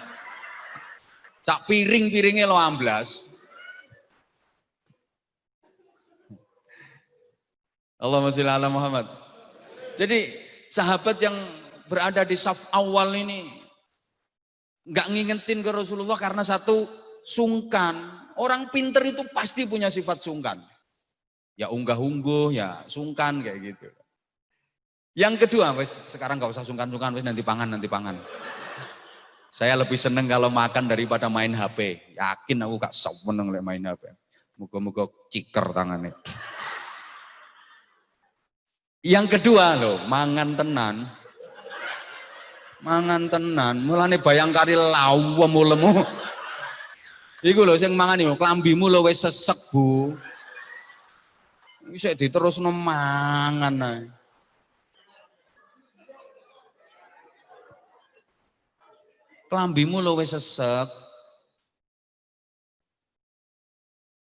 Speaker 1: Sak piring-piringe lo amblas. Allahumma sholli ala Muhammad. Jadi sahabat yang berada di saf awal ini nggak ngingetin ke Rasulullah karena satu sungkan. Orang pinter itu pasti punya sifat sungkan. Ya unggah-ungguh, ya sungkan kayak gitu. Yang kedua, sekarang nggak usah sungkan-sungkan, nanti pangan. Saya lebih seneng kalau makan daripada main HP. Yakin aku gak seneng main HP. Muga-muga ciker tangannya. Yang kedua loh, mangan tenan. Mangan tenan, mulane bayangkari lawem mulemu. Iku lho sing mangan yo klambimu lho wis sesek, Bu. Iki sik diterusno mangan ae. Klambimu lo wis sesek.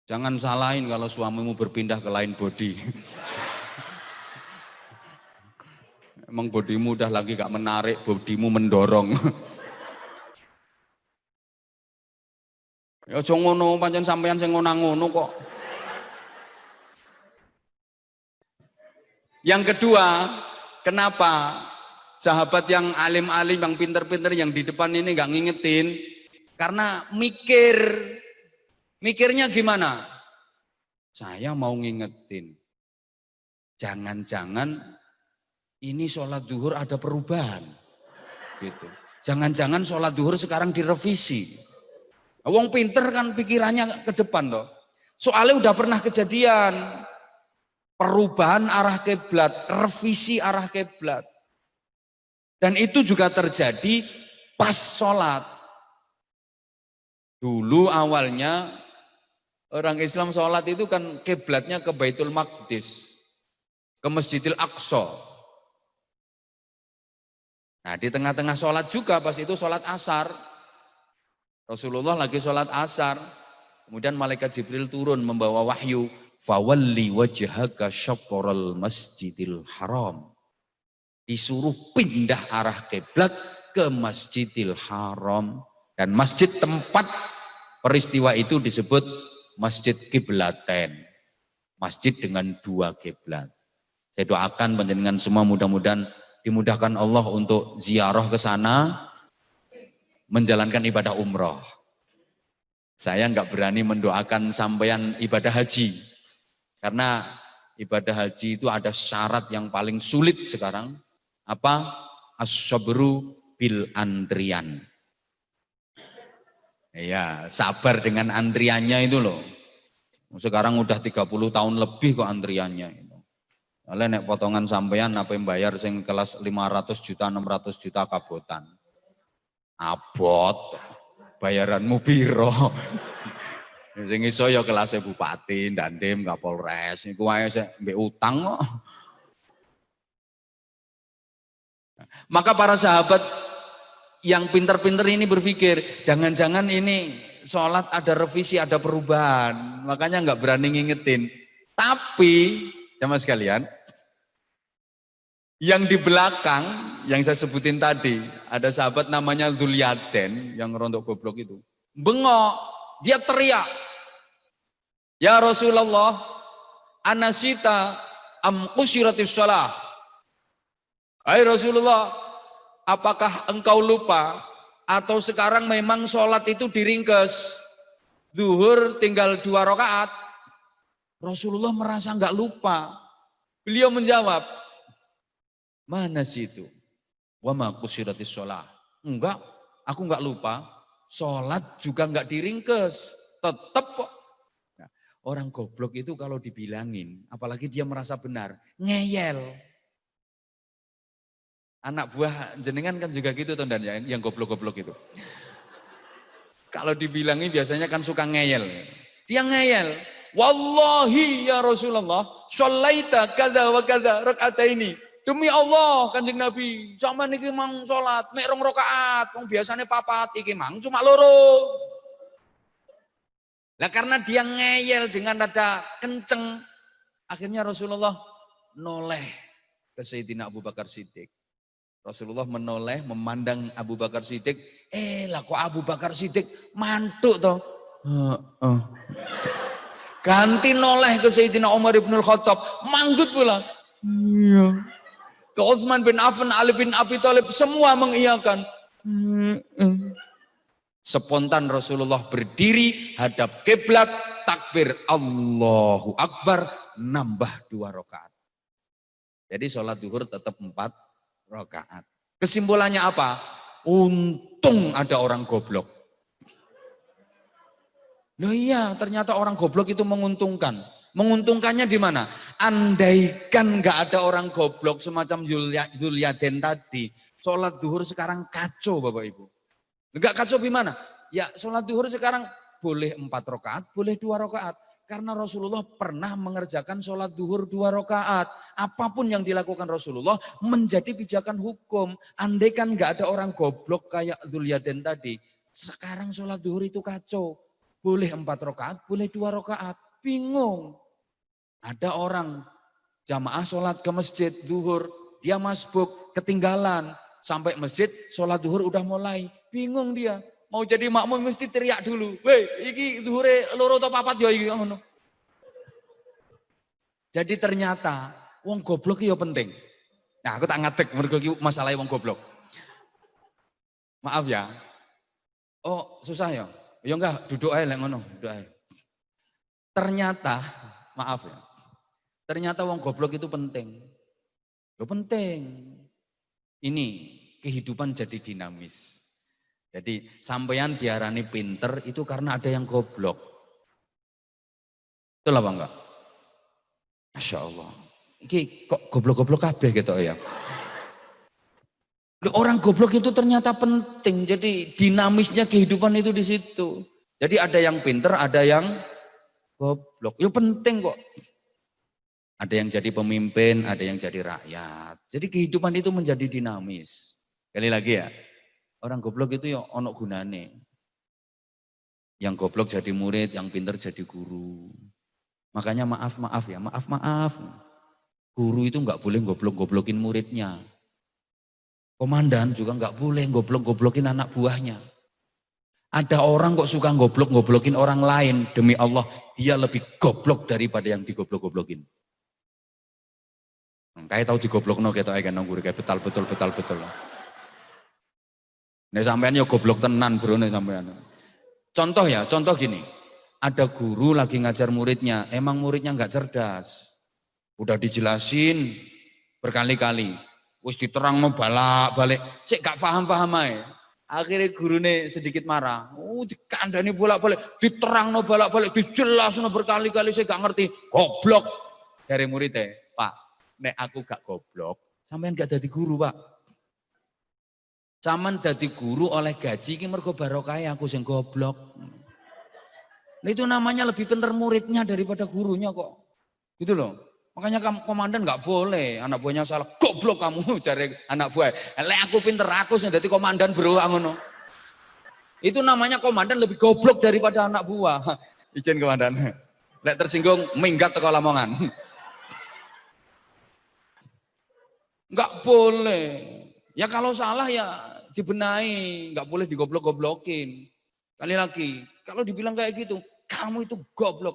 Speaker 1: Jangan salahin kalau suamimu berpindah ke lain body. Emang bodimu udah lagi gak menarik, bodimu mendorong. Ya aja ngono, pancen sampean sing ngono kok. Yang kedua, kenapa sahabat yang alim-alim, yang pinter-pinter yang di depan ini gak ngingetin? Karena mikirnya gimana? Saya mau ngingetin. Jangan-jangan ini sholat duhur ada perubahan. Gitu. Jangan-jangan sholat duhur sekarang direvisi. Wong pinter kan pikirannya ke depan loh. Soalnya udah pernah kejadian. Perubahan arah kiblat, revisi arah kiblat. Dan itu juga terjadi pas sholat. Dulu awalnya orang Islam sholat itu kan kiblatnya ke Baitul Maqdis, ke Masjidil Aqsa. Nah di tengah-tengah sholat juga pas itu sholat asar. Rasulullah lagi sholat asar. Kemudian malaikat Jibril turun membawa wahyu. Fawalli wajhaka syatral masjidil haram. Disuruh pindah arah kiblat ke Masjidil Haram. Dan masjid tempat peristiwa itu disebut Masjid Kiblaten. Masjid dengan dua kiblat. Saya doakan panjenengan semua mudah-mudahan dimudahkan Allah untuk ziarah ke sana, menjalankan ibadah umroh. Saya nggak berani mendoakan sampean ibadah haji. Karena ibadah haji itu ada syarat yang paling sulit sekarang. Apa? As-sabru bil antrian. Ya, sabar dengan antriannya itu loh. Sekarang udah 30 tahun lebih kok antriannya. Oleh nek potongan sampean apa yang bayar sing kelas 500 juta, 600 juta kabotan. Abot, bayaranmu piro. Sing iso ya kelasnya bupati, dandim, kapolres. Iku wae sik mbek utang kok. Maka para sahabat yang pinter-pinter ini berpikir, jangan-jangan ini sholat ada revisi, ada perubahan. Makanya nggak berani ngingetin. Tapi, jamaah sekalian, yang di belakang, yang saya sebutin tadi, ada sahabat namanya Dzulyaden, yang rontok goblok itu. Bengok, dia teriak. Ya Rasulullah, anasita am usyiratis shalah. Hai Rasulullah, apakah engkau lupa atau sekarang memang sholat itu diringkes? Duhur tinggal 2 rakaat. Rasulullah merasa enggak lupa. Beliau menjawab, Mana sih itu? Wa ma qusiratis shalah. Enggak, aku enggak lupa. Sholat juga enggak diringkes. Tetap kok. Nah, orang goblok itu kalau dibilangin, apalagi dia merasa benar, ngeyel. Anak buah jenengan kan juga gitu dan yang goblok-goblok itu. Kalau dibilangin biasanya kan suka ngeyel. Dia ngeyel. Wallahi ya Rasulullah, sholaita kada wa kada rakaat ini. Demi Allah Kanjeng Nabi, sama niki mang salat mek 2 rakaat, wong biasane 4, iki mang cuma 2. Lah karena dia ngeyel dengan nada kenceng, akhirnya Rasulullah noleh ke Sayyidina Abu Bakar Siddiq. Rasulullah menoleh memandang Abu Bakar Siddiq, lah kok Abu Bakar Siddiq mantuk toh. Ganti noleh ke Sayyidina Umar ibn Khattab, manggut pula. Iya. Ke Utsman bin Affan, Ali bin Abi Thalib, semua mengiyakan. Spontan Rasulullah berdiri, hadap kiblat, takbir Allahu Akbar, nambah 2 rakaat. Jadi sholat duhur tetap 4 rakaat. Kesimpulannya apa? Untung ada orang goblok. Loh iya, ternyata orang goblok itu menguntungkan. Menguntungkannya di mana? Andaikan nggak ada orang goblok semacam Zulyaden tadi, sholat duhur sekarang kacau Bapak Ibu. Enggak kacau gimana? Ya sholat duhur sekarang boleh 4 rakaat, boleh 2 rakaat. Karena Rasulullah pernah mengerjakan sholat duhur 2 rakaat. Apapun yang dilakukan Rasulullah menjadi pijakan hukum. Andaikan nggak ada orang goblok kayak Zulyaden tadi, sekarang sholat duhur itu kacau. Boleh 4 rakaat, boleh 2 rakaat. Bingung. Ada orang jamaah sholat ke masjid duhur, dia masbuk, ketinggalan. Sampai masjid, sholat duhur udah mulai. Bingung dia. Mau jadi makmum mesti teriak dulu. Weh, iki duhure 2 atau 4 ya iki ngono. Jadi ternyata wong goblok ya penting. Nah, aku tak ngadeg mergo iki masalah wong goblok. Maaf ya. Oh, susah ya? Ya enggak, duduk aja lek ngono, duduk aja. Ternyata, maaf ya. Ternyata wong goblok itu penting. Ya penting. Ini kehidupan jadi dinamis. Jadi sampeyan diarani pinter itu karena ada yang goblok. Betul apa enggak? Masya Allah. Ini kok goblok-goblok kabeh gitu ya. Orang goblok itu ternyata penting. Jadi dinamisnya kehidupan itu di situ. Jadi ada yang pinter, ada yang goblok. Ya penting kok. Ada yang jadi pemimpin, ada yang jadi rakyat. Jadi kehidupan itu menjadi dinamis. Sekali lagi ya, orang goblok itu ya ono gunane. Yang goblok jadi murid, yang pinter jadi guru. Makanya maaf ya, maaf. Guru itu nggak boleh goblok-goblokin muridnya. Komandan juga nggak boleh goblok-goblokin anak buahnya. Ada orang kok suka goblok-goblokin orang lain, demi Allah dia lebih goblok daripada yang digoblok-goblokin. Kayak tahu digoblokno ketok ae kan guru kayak betul. Nek sampean yo goblok tenan bro nek sampean. Contoh gini. Ada guru lagi ngajar muridnya, emang muridnya nggak cerdas. Udah dijelasin berkali-kali. Wis diterangno balak-balik, cek gak paham-paham ae. Akhirnya gurune sedikit marah. Dikandani bolak-balik, diterangno balak-balik, dijelasno berkali-kali saya gak ngerti. Goblok dari muridnya. Pak, nek aku gak goblok, sampean gak dadi guru, Pak. Sampean dadi guru oleh gaji iki mergo barokah aku sing goblok. Nah, itu namanya lebih pinter muridnya daripada gurunya kok. Gitu loh. Makanya komandan nggak boleh anak buahnya salah, goblok kamu cari anak buah. Lek aku pinter aku sing dadi komandan bro ngono. Itu namanya komandan lebih goblok daripada anak buah. Izin komandan. Lek tersinggung minggat teko Lamongan. Nggak boleh. Ya kalau salah ya dibenahi, nggak boleh digoblok-goblokin. Kali lagi, kalau dibilang kayak gitu, kamu itu goblok.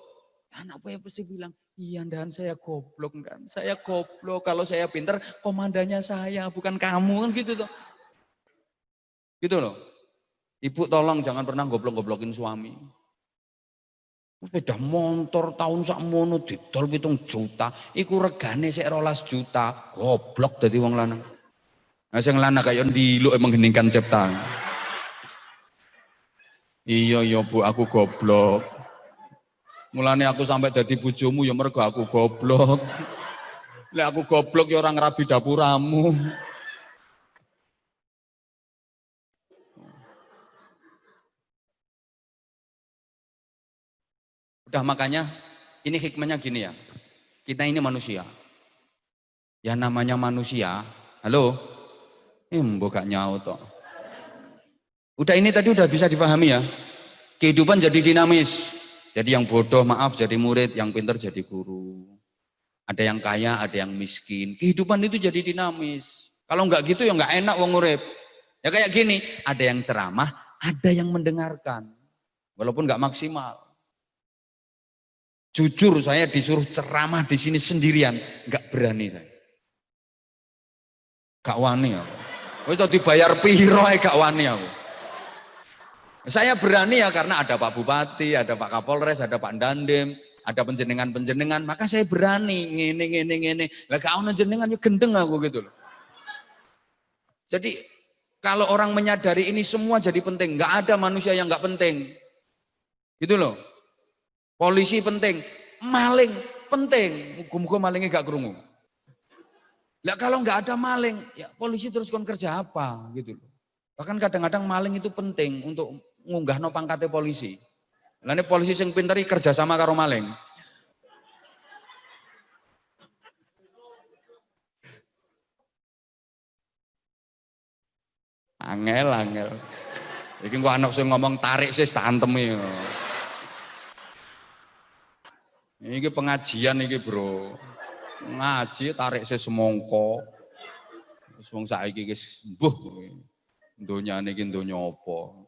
Speaker 1: Anak buah pasti bilang, iya dan saya goblok dan saya goblok. Kalau saya pinter, komandannya saya bukan kamu kan gitu tuh. Gitu loh. Ibu tolong jangan pernah goblok-goblokin suami. Sepeda motor tahun sakmono didol 7 juta, iku regane sik 12 juta. Goblok dadi wong lanang. Nah sing lanang kaya ndiluk emang geningkan ciptaan. Iya ya Bu, aku goblok. Mulane aku sampai dadi bojomu ya mergo aku goblok. Lek aku goblok ya orang rabi dapuramu. Udah makanya ini hikmahnya gini ya. Kita ini manusia. Ya namanya manusia. Halo? Mbok gak nyaut toh. Udah ini tadi udah bisa difahami ya. Kehidupan jadi dinamis. Jadi yang bodoh maaf jadi murid, yang pintar jadi guru. Ada yang kaya, ada yang miskin. Kehidupan itu jadi dinamis. Kalau nggak gitu ya nggak enak wong urip. Ya kayak gini, ada yang ceramah, ada yang mendengarkan. Walaupun nggak maksimal. Jujur saya disuruh ceramah di sini sendirian, nggak berani saya. Gak wani aku. Wis dibayar piro gak wani aku. Saya berani ya karena ada Pak Bupati, ada Pak Kapolres, ada Pak Dandim, ada penjenengan-penjenengan, maka saya berani ngene. Lah gak ono jenengan ya gendeng aku gitu loh. Jadi kalau orang menyadari ini semua jadi penting, nggak ada manusia yang nggak penting. Gitu loh. Polisi penting, maling penting. Muga-muga malingnya gak krungu. Lah kalau nggak ada maling, ya polisi terus kon kerja apa gitu loh. Bahkan kadang-kadang maling itu penting untuk ngunggah no pangkatnya polisi. Lah ini polisi yang pinter kerja sama karo maling. Angel. Iki gua anak sing ngomong tarik sih santem. Iki pengajian iki, Bro. Ngaji tarik sih semongko. Wong saiki wis mbuh. Donyane iki donya apa?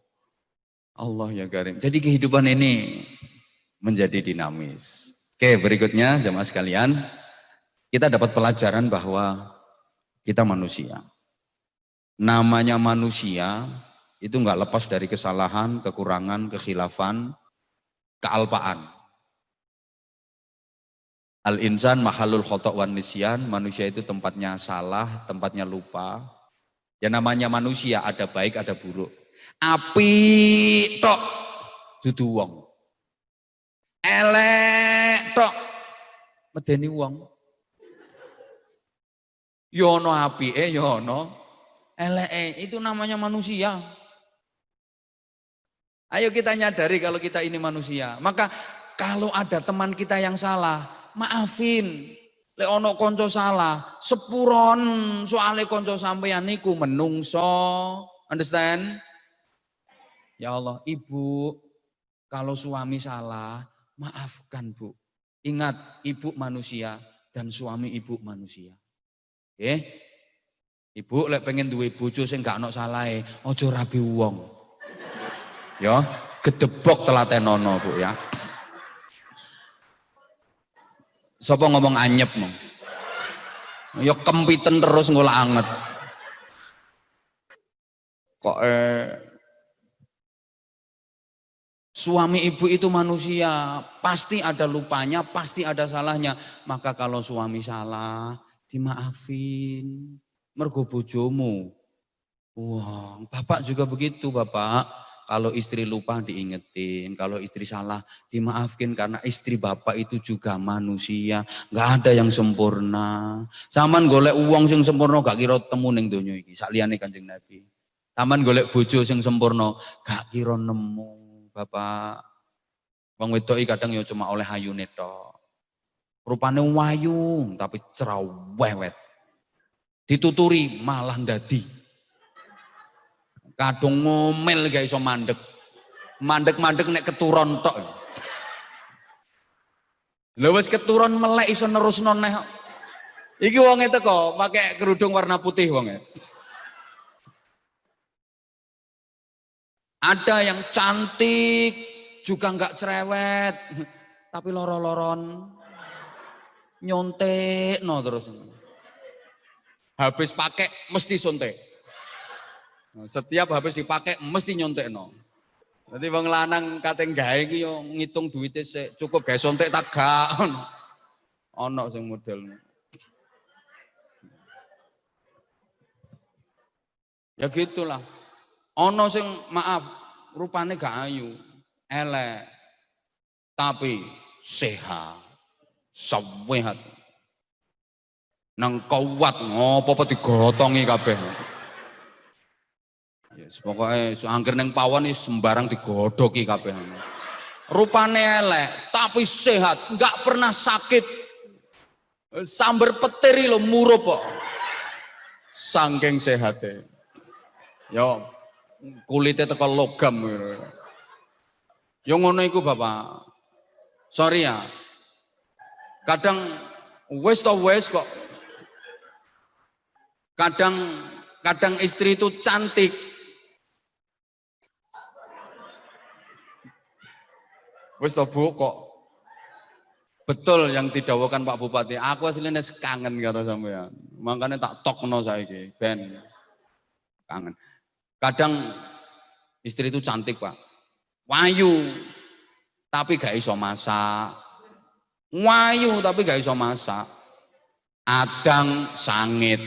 Speaker 1: Allah ya Karim. Jadi kehidupan ini menjadi dinamis. Oke, berikutnya jemaah sekalian, kita dapat pelajaran bahwa kita manusia. Namanya manusia itu nggak lepas dari kesalahan, kekurangan, kekhilafan, kealpaan. Al-insan mahalul khotok wan nisyan, manusia itu tempatnya salah, tempatnya lupa. Ya namanya manusia ada baik ada buruk. Api tok dudu wong. Elek tok medeni wong. Yono apike, yono eleke, itu namanya manusia. Ayo kita nyadari kalau kita ini manusia. Maka kalau ada teman kita yang salah, maafin. Lek ono konco salah, sepuron soale konco sampeyan niku menungso. Understand? Ya Allah, Ibu, kalau suami salah, maafkan Bu. Ingat, Ibu manusia dan suami Ibu manusia. Ibu lek pengen duwe bojo sing gak ono salahe, aja rabi wong. Ya, gedebok telatenono Bu ya. Sapa ngomong anyep mau? Ya kempiten terus ngolah anget. Kok suami ibu itu manusia, pasti ada lupanya, pasti ada salahnya. Maka kalau suami salah, dimaafin. Mergo bojomu. Wah, bapak juga begitu, Bapak. Kalau istri lupa diingetin, kalau istri salah dimaafkin karena istri bapak itu juga manusia, nggak ada yang sempurna. Saman golek uang sing sempurna gak kira temu ning donya iki. Sakliyane Kanjeng Nabi. Saman golek bojo sing sempurna gak kira nemu, Bapak. Wong wedok kadang ya cuma oleh ayune tok. Rupane wayu tapi cerewet. Dituturi malah ndadi. Kadung ngomel gak iso mandek. Mandek-mandek nek keturon tok. Lha wis keturon melek iso nerusno neh. Iki wonge teko pakai kerudung warna putih wonge. Ada yang cantik juga enggak cerewet, tapi loro-loron nyontek no terus. Habis pakai mesti suntik. Setiap habis dipakai mesti nyontek no. Dadi wong lanang kate gawe iki yo ngitung duwite sik, cukup gawe sontek tak gak ono. Ono sing model. Ya gitulah. Ono sing maaf, rupane gak ayu, elek, tapi sehat, sehat. Nang kuat ngopo-opo digotongi kabeh. Yes, pokoknya angger neng pawon sembarang digodoki kabeh. Rupane elek, tapi sehat, nggak pernah sakit. Sambar peteri lo murup kok. Saking sehatnya. Yo kulitnya teko logam. Yo ngono iku Bapak. Sorry ya. Kadang wes kok. Kadang istri itu cantik. Wes to Bu kok. Betul yang didhawuhkan Pak Bupati. Aku aslinya kangen karo sampean. Makanya tak tokno saiki ben kangen. Kadang istri itu cantik Pak. Wayu tapi gak iso masak. Wayu tapi gak iso masak. Adang sangit.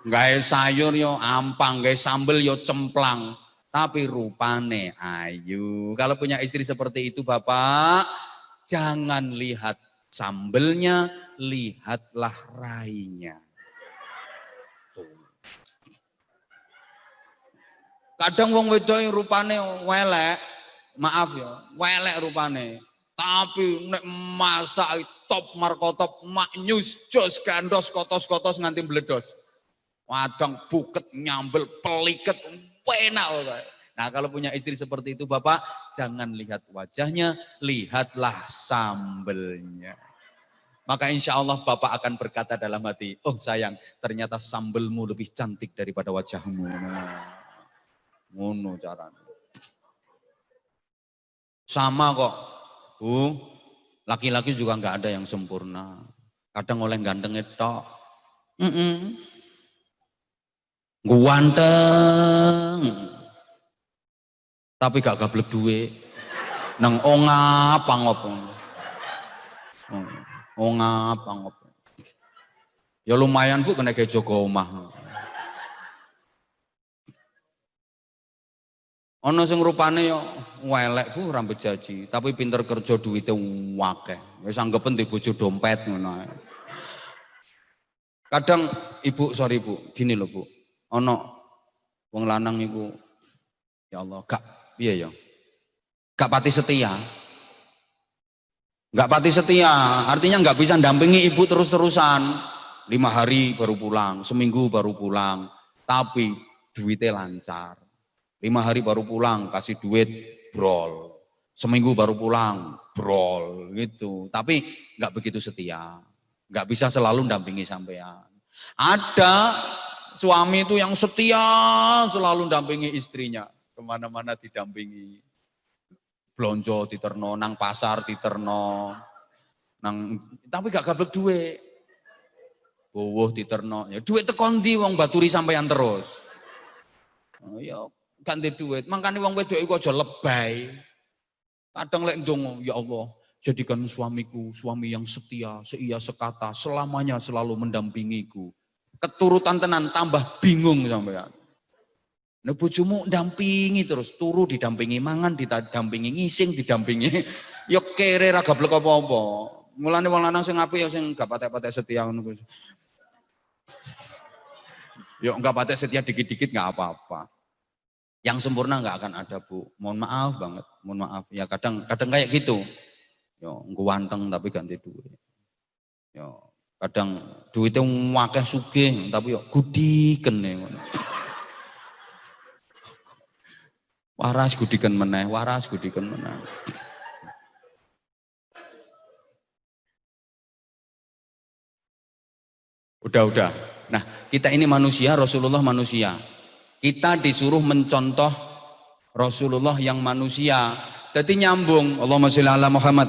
Speaker 1: Gawe sayur yo ampang, gawe sambel yo cemplang. Tapi rupane ayu. Kalau punya istri seperti itu Bapak, jangan lihat sambelnya, lihatlah rainya. Tuh. Kadang wong wedok rupane welek, maaf ya, welek rupane. Tapi nek masak top markotop, maknyus jos gandos kotos-kotos nganti meledos. Wadang buket nyambel peliket enak. Nah kalau punya istri seperti itu Bapak, jangan lihat wajahnya, lihatlah sambelnya. Maka insya Allah Bapak akan berkata dalam hati, oh sayang ternyata sambelmu lebih cantik daripada wajahmu. Ngono caranya. Sama kok Bu, laki-laki juga nggak ada yang sempurna. Kadang oleh ganteng tok. Guanteng. Tapi gak gablek duwe. Nang ongap pangop. Ongap pangop. Ya lumayan Bu kena ke jaga omah. Ono sing rupane yo welek Bu rambut jaji, tapi pinter kerja duwite akeh. Wis anggepen di bojo dompet ngono ae. Kadang Ibu, sorry Bu, gini loh Bu. Ono wong lanang iku ya Allah gak piye ya gak pati setia, gak pati setia artinya gak bisa dampingi ibu terus-terusan 5 hari baru pulang, seminggu baru pulang, tapi duitnya lancar. 5 hari baru pulang kasih duit brol, seminggu baru pulang brol gitu, tapi gak begitu setia, gak bisa selalu dampingi sampean. Ada suami itu yang setia selalu dampingi istrinya, kemana-mana didampingi, blonjo diterno, nang pasar diterno, nang tapi gak gablek duit, bowoh diterno, ya duit tekon ndi wong baturi sampean terus, oh, ya ganti duit, makanya wong wedok iku aja lebay, kadang lek ndonga, ya Allah jadikan suamiku suami yang setia, seia sekata, selamanya selalu mendampingiku. Keturutan tenan tambah bingung sampean. Nah bojomu dampingi terus, turu didampingi mangan, didampingi ngising, didampingi ya kere ra gablek apa-apa. Mulane wong lanang sing apik ya sing gak patek-patek setia ngono kuwi. Ya enggak patek setia dikit-dikit enggak apa-apa. Yang sempurna enggak akan ada Bu. Mohon maaf banget, mohon maaf. Ya kadang kayak gitu. Ya ganteng tapi ganti duit. Ya kadang duitnya wakeh sugih tapi yo gudiken ngono. Waras gudiken meneh, waras gudiken meneh. Udah. Nah, kita ini manusia, Rasulullah manusia. Kita disuruh mencontoh Rasulullah yang manusia. Jadi nyambung, Allahumma sholli ala Muhammad.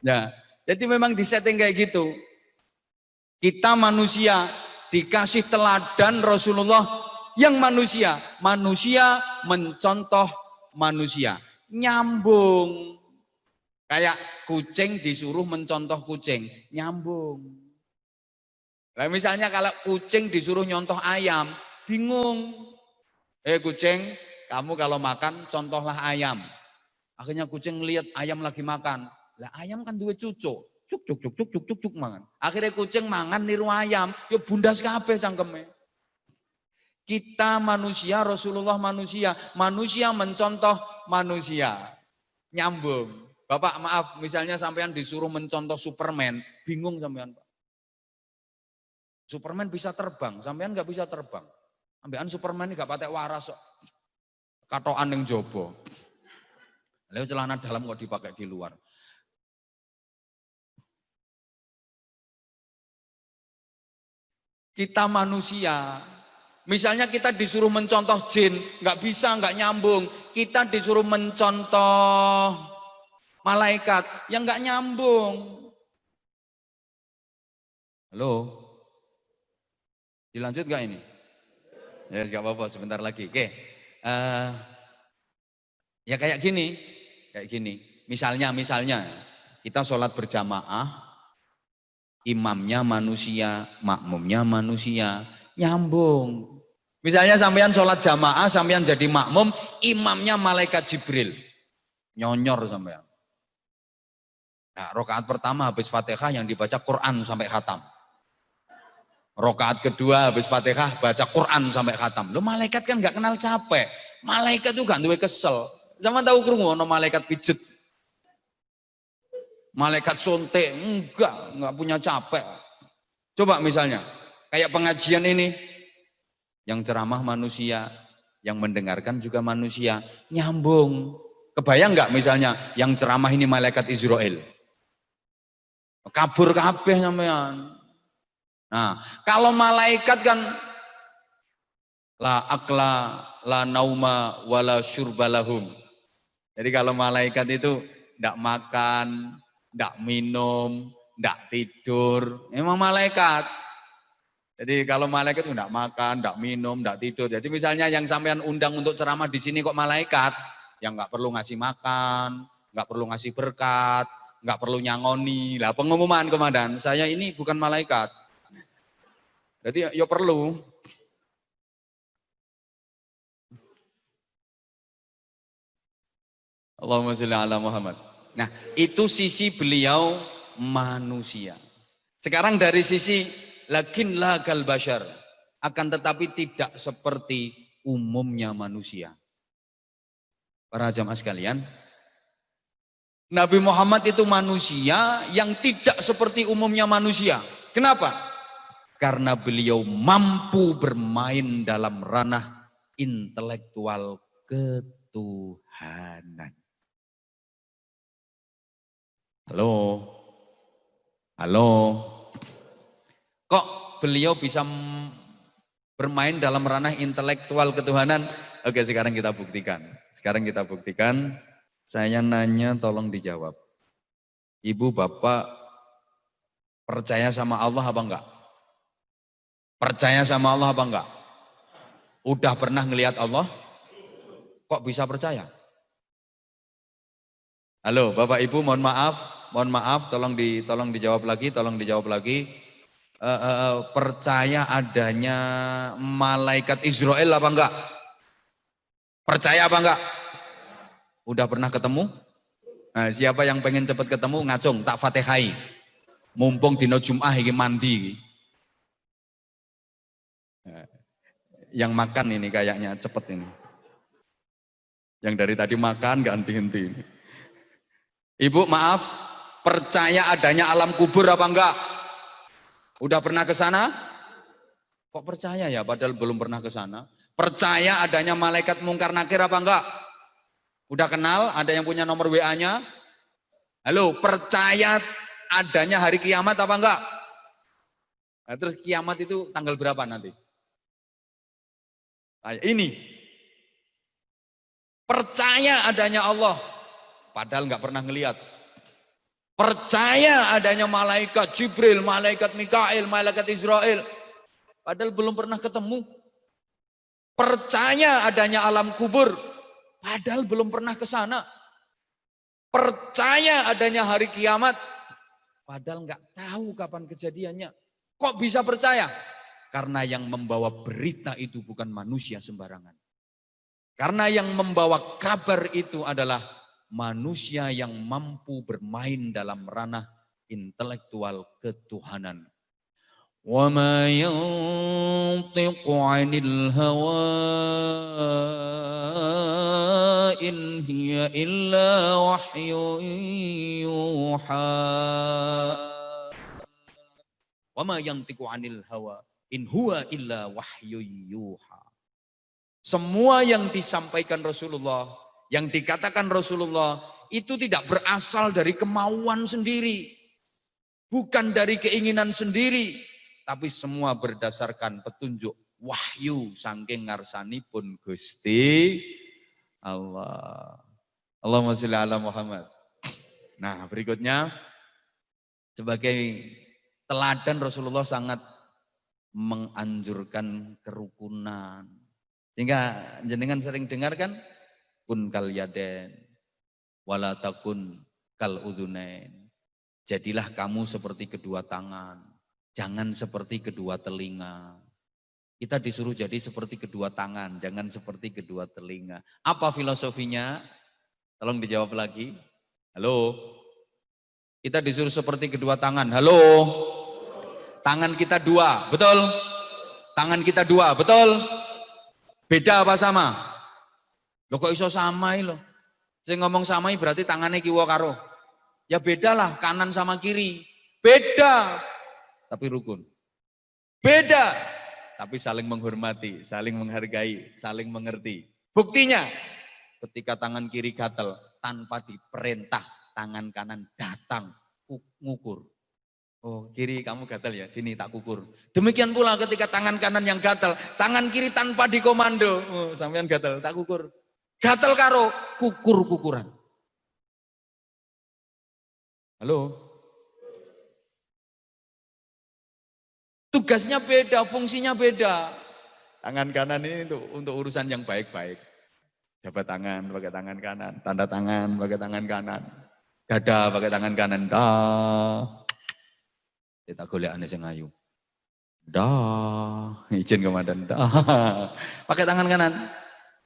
Speaker 1: Nah, jadi memang disetting kayak gitu. Kita manusia dikasih teladan Rasulullah yang manusia. Manusia mencontoh manusia. Nyambung. Kayak kucing disuruh mencontoh kucing, nyambung. Nah, misalnya kalau kucing disuruh nyontoh ayam, bingung. Kucing, kamu kalau makan contohlah ayam. Akhirnya kucing lihat ayam lagi makan. Lah ayam kan duwe cucuk, cuk mangan. Akhirnya kucing mangan niru ayam, yo bundas kabeh cangkeme. Kita manusia, Rasulullah manusia, manusia mencontoh manusia. Nyambung. Bapak maaf, misalnya sampean disuruh mencontoh Superman, bingung sampean Pak. Superman bisa terbang, sampean nggak bisa terbang. Ambekan Superman ini nggak patek waras kok. Katokan yang jobo. Lalu celana dalam kok dipakai di luar. Kita manusia, misalnya kita disuruh mencontoh jin, nggak bisa, nggak nyambung. Kita disuruh mencontoh malaikat yang nggak nyambung. Halo, dilanjut nggak ini? Ya nggak apa-apa, sebentar lagi. Oke, ya kayak gini. Misalnya kita sholat berjamaah, imamnya manusia, makmumnya manusia, nyambung. Misalnya sampean sholat jamaah, sampean jadi makmum, imamnya malaikat Jibril, nyonyor sampean. Nah, rakaat pertama habis Fatihah yang dibaca Quran sampai khatam. Rakaat kedua habis Fatihah baca Quran sampai khatam. Lo malaikat kan nggak kenal capek. Malaikat juga duwe kesel. Sama tahu krungu ono malaikat pijet. Malaikat suntik enggak punya capek. Coba misalnya kayak pengajian ini yang ceramah manusia, yang mendengarkan juga manusia, nyambung. Kebayang nggak misalnya yang ceramah ini malaikat Israel? Kabur kabeh sampean. Nah, kalau malaikat kan la akla la nauma wala syurbalahum. Jadi kalau malaikat itu ndak makan, ndak minum, ndak tidur. Memang malaikat. Jadi kalau malaikat itu ndak makan, ndak minum, ndak tidur. Jadi misalnya yang sampean undang untuk ceramah di sini kok malaikat, yang nggak perlu ngasih makan, nggak perlu ngasih berkat, nggak perlu nyangoni. Lah pengumuman komandan, saya ini bukan malaikat. Jadi ya perlu. Allahumma sholli ala Muhammad. Nah, itu sisi beliau manusia. Sekarang dari sisi lakin lagal bashar, akan tetapi tidak seperti umumnya manusia. Para jamaah sekalian, Nabi Muhammad itu manusia yang tidak seperti umumnya manusia. Kenapa? Karena beliau mampu bermain dalam ranah intelektual ketuhanan. Halo, kok beliau bisa bermain dalam ranah intelektual ketuhanan? Oke, sekarang kita buktikan. Saya nanya, tolong dijawab. Ibu, bapak percaya sama Allah apa enggak? Percaya sama Allah apa enggak? Udah pernah ngelihat Allah? Kok bisa percaya? Halo, bapak ibu, mohon maaf, tolong dijawab lagi. Percaya adanya malaikat Israel apa enggak? Percaya apa enggak? Udah pernah ketemu? Nah, siapa yang pengen cepat ketemu ngacung tak Fatihai. Mumpung dino Jum'ah iki mandi. Yang makan ini kayaknya cepet ini. Yang dari tadi makan gak henti-henti. Ibu maaf, percaya adanya alam kubur apa enggak? Udah pernah ke sana? Kok percaya ya padahal belum pernah ke sana? Percaya adanya malaikat mungkar nakir apa enggak? Udah kenal? Ada yang punya nomor WA-nya? Halo, percaya adanya hari kiamat apa enggak? Nah, terus kiamat itu tanggal berapa nanti? Nah, ini percaya adanya Allah, padahal nggak pernah ngelihat. Percaya adanya malaikat Jibril, malaikat Mikail, malaikat Israel, padahal belum pernah ketemu. Percaya adanya alam kubur, Padahal belum pernah ke sana. Percaya adanya hari kiamat. Padahal nggak tahu kapan kejadiannya. Kok bisa percaya? Karena yang membawa berita itu bukan manusia sembarangan. Karena yang membawa kabar itu adalah manusia yang mampu bermain dalam ranah intelektual ketuhanan. Wa ma yantiqu 'anil hawa in hiya illa wahyun yuha. Wa ma yantiqu 'anil hawa in huwa illa wahyun yuha. Semua yang disampaikan Rasulullah, yang dikatakan Rasulullah, itu tidak berasal dari kemauan sendiri. Bukan dari keinginan sendiri. Tapi semua berdasarkan petunjuk wahyu saking ngarsanipun Gusti Allah. Allahumma sholli ala Muhammad. Nah berikutnya, sebagai teladan Rasulullah sangat menganjurkan kerukunan. Sehingga jenengan sering dengar kan, kun kal yaden, wala takun kal udhunain. Jadilah kamu seperti kedua tangan, jangan seperti kedua telinga. Kita disuruh jadi seperti kedua tangan, jangan seperti kedua telinga. Apa filosofinya? Tolong dijawab lagi. Halo? Kita disuruh seperti kedua tangan. Halo? Tangan kita dua, betul? Tangan kita dua, betul? Beda apa sama? Loh kok iso samai loh? Saya ngomong samai berarti tangannya kiwa karo. Ya beda lah kanan sama kiri. Beda. Tapi rukun. Beda. Tapi saling menghormati, saling menghargai, saling mengerti. Buktinya ketika tangan kiri gatel tanpa diperintah, tangan kanan datang ngukur. Oh kiri kamu gatal ya, sini tak kukur. Demikian pula ketika tangan kanan yang gatal, tangan kiri tanpa dikomando. Oh, sampean gatal, tak kukur. Gatal karo kukur-kukuran. Halo? Tugasnya beda, fungsinya beda. Tangan kanan ini untuk urusan yang baik-baik. Jabat tangan pakai tangan kanan, tanda tangan pakai tangan kanan. Dada pakai tangan kanan. Dah. Kita golek ane sing ayu. Dah, izin komandan. Dah. Pakai tangan kanan.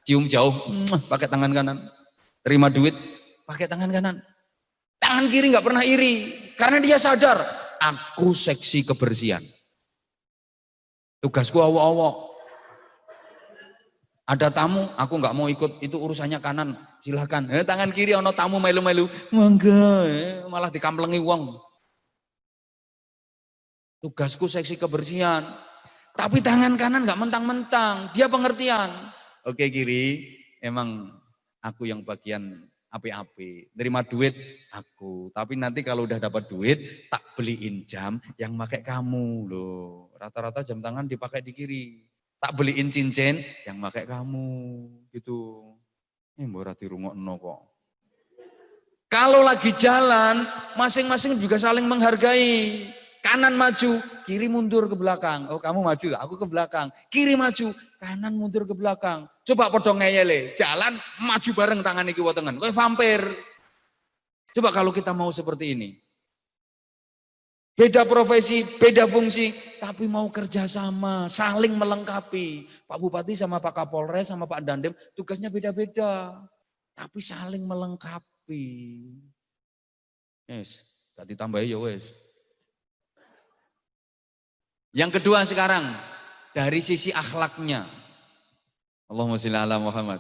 Speaker 1: Cium jauh, pakai tangan kanan. Terima duit, pakai tangan kanan. Tangan kiri nggak pernah iri karena dia sadar aku seksi kebersihan. Tugasku awok-awok. Ada tamu, aku nggak mau ikut, itu urusannya kanan. Silahkan. Tangan kiri ono tamu melu-melu. Mangga, malah dikamplengi uang. Tugasku seksi kebersihan. Tapi tangan kanan nggak mentang-mentang, dia pengertian. Oke kiri, emang aku yang bagian api-api. Terima duit aku. Tapi nanti kalau udah dapat duit, tak beliin jam yang pakai kamu loh. Rata-rata jam tangan dipakai di kiri. Tak beliin cincin yang pakai kamu gitu. Mbok dirungokno kok. Kalau lagi jalan, masing-masing juga saling menghargai. Kanan maju, kiri mundur ke belakang. Oh kamu maju, aku ke belakang. Kiri maju, kanan mundur ke belakang. Coba podong ngeyele, jalan maju bareng tangan iki wa tengen. Kayak vampir. Coba kalau kita mau seperti ini. Beda profesi, beda fungsi, tapi mau kerjasama, saling melengkapi. Pak Bupati sama Pak Kapolres sama Pak Dandim tugasnya beda-beda, tapi saling melengkapi. Yes, gak ditambahi ya wes. Yang kedua sekarang, dari sisi akhlaknya. Allahumma sholli ala Muhammad.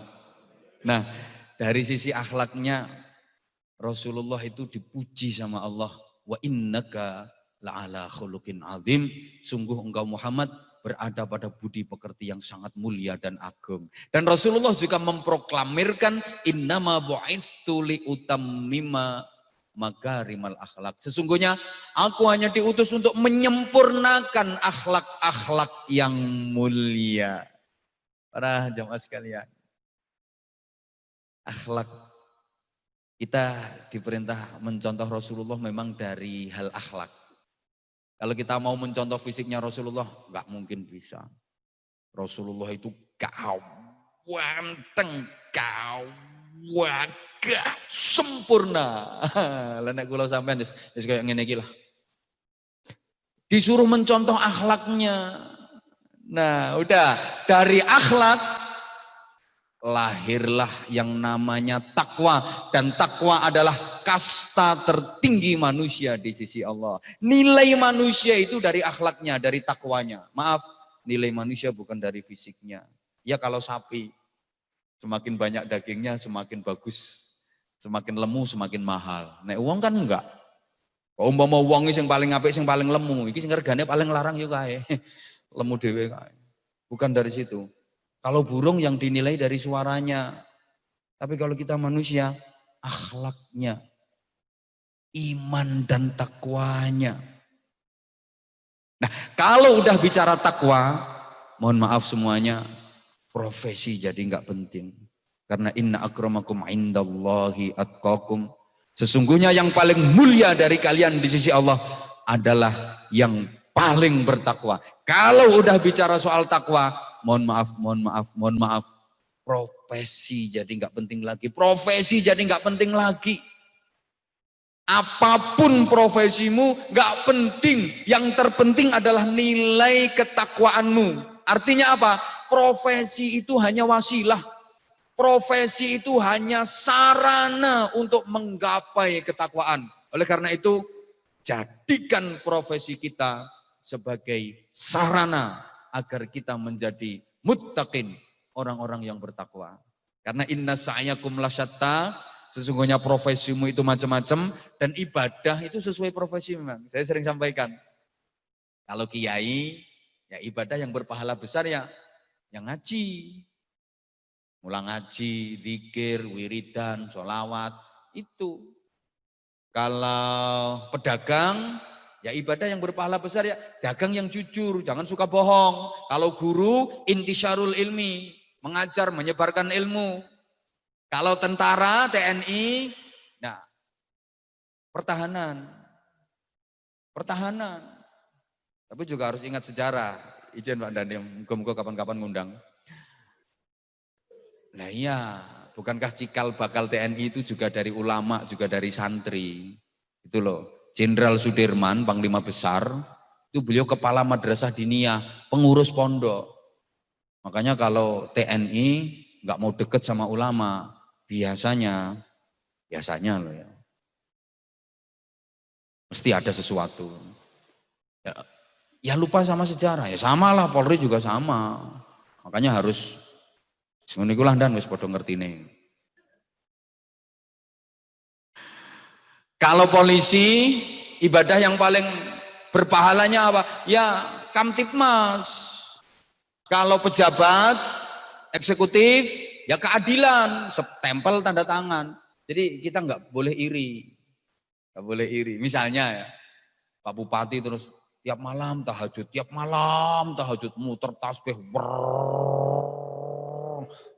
Speaker 1: Nah, dari sisi akhlaknya, Rasulullah itu dipuji sama Allah. Wa innaka la'ala khuluqin azim. Sungguh engkau Muhammad berada pada budi pekerti yang sangat mulia dan agung. Dan Rasulullah juga memproklamirkan innama bu'itsu li utammima makarimal akhlak. Sesungguhnya aku hanya diutus untuk menyempurnakan akhlak-akhlak yang mulia. Para jamaah sekalian, akhlak kita diperintah mencontoh Rasulullah memang dari hal akhlak. Kalau kita mau mencontoh fisiknya Rasulullah, nggak mungkin bisa. Rasulullah itu gaum, wanteng, gagah, sempurna. Lah nek kula sampean wis kaya ngene iki lah. Disuruh mencontoh akhlaknya. Nah, udah dari akhlak lahirlah yang namanya takwa, dan takwa adalah kasta tertinggi manusia di sisi Allah. Nilai manusia itu dari akhlaknya, dari takwanya. Maaf, nilai manusia bukan dari fisiknya. Ya kalau sapi, semakin banyak dagingnya semakin bagus, semakin lemu semakin mahal. Nek uang kan enggak. Kok umpama uang sing paling apik sing paling lemu, iki sing regane paling larang yo kae. Lemu dhewe kae. Bukan dari situ. Kalau burung yang dinilai dari suaranya. Tapi kalau kita manusia, akhlaknya, iman dan takwanya. Nah, kalau udah bicara takwa, mohon maaf semuanya, profesi jadi nggak penting. Karena inna akramakum indallahi atqakum. Sesungguhnya yang paling mulia dari kalian di sisi Allah adalah yang paling bertakwa. Kalau udah bicara soal takwa, mohon maaf, profesi jadi nggak penting lagi. Profesi jadi nggak penting lagi. Apapun profesimu nggak penting. Yang terpenting adalah nilai ketakwaanmu. Artinya apa? Profesi itu hanya wasilah. Profesi itu hanya sarana untuk menggapai ketakwaan. Oleh karena itu, jadikan profesi kita sebagai sarana agar kita menjadi muttaqin, orang-orang yang bertakwa. Karena inna sa'yakum lasyatta, sesungguhnya profesimu itu macam-macam, dan ibadah itu sesuai profesi memang. Saya sering sampaikan, kalau kiai, ya ibadah yang berpahala besar ya yang ngaji. Mulang ngaji, zikir, wiridan, sholawat, itu. Kalau pedagang, ya ibadah yang berpahala besar ya dagang yang jujur, jangan suka bohong. Kalau guru, intisyarul ilmi, mengajar, menyebarkan ilmu. Kalau tentara, TNI, nah pertahanan. Tapi juga harus ingat sejarah. Izin Pak Dani, muka-muka kapan-kapan ngundang. Nah iya, bukankah cikal bakal TNI itu juga dari ulama, juga dari santri. Itu loh, Jenderal Sudirman, Panglima Besar, itu beliau kepala madrasah diniyah, pengurus pondok. Makanya kalau TNI nggak mau deket sama ulama, biasanya loh ya, mesti ada sesuatu. Ya lupa sama sejarah, ya sama lah, Polri juga sama. Makanya harus ngono iku lah dan wis padha ngertine. Kalau polisi, ibadah yang paling berpahalanya apa? Ya Kamtipmas. Kalau pejabat, eksekutif, ya keadilan, stempel tanda tangan. Jadi kita nggak boleh iri. Nggak boleh iri. Misalnya ya, Pak Bupati terus tiap malam tahajud muter tasbih.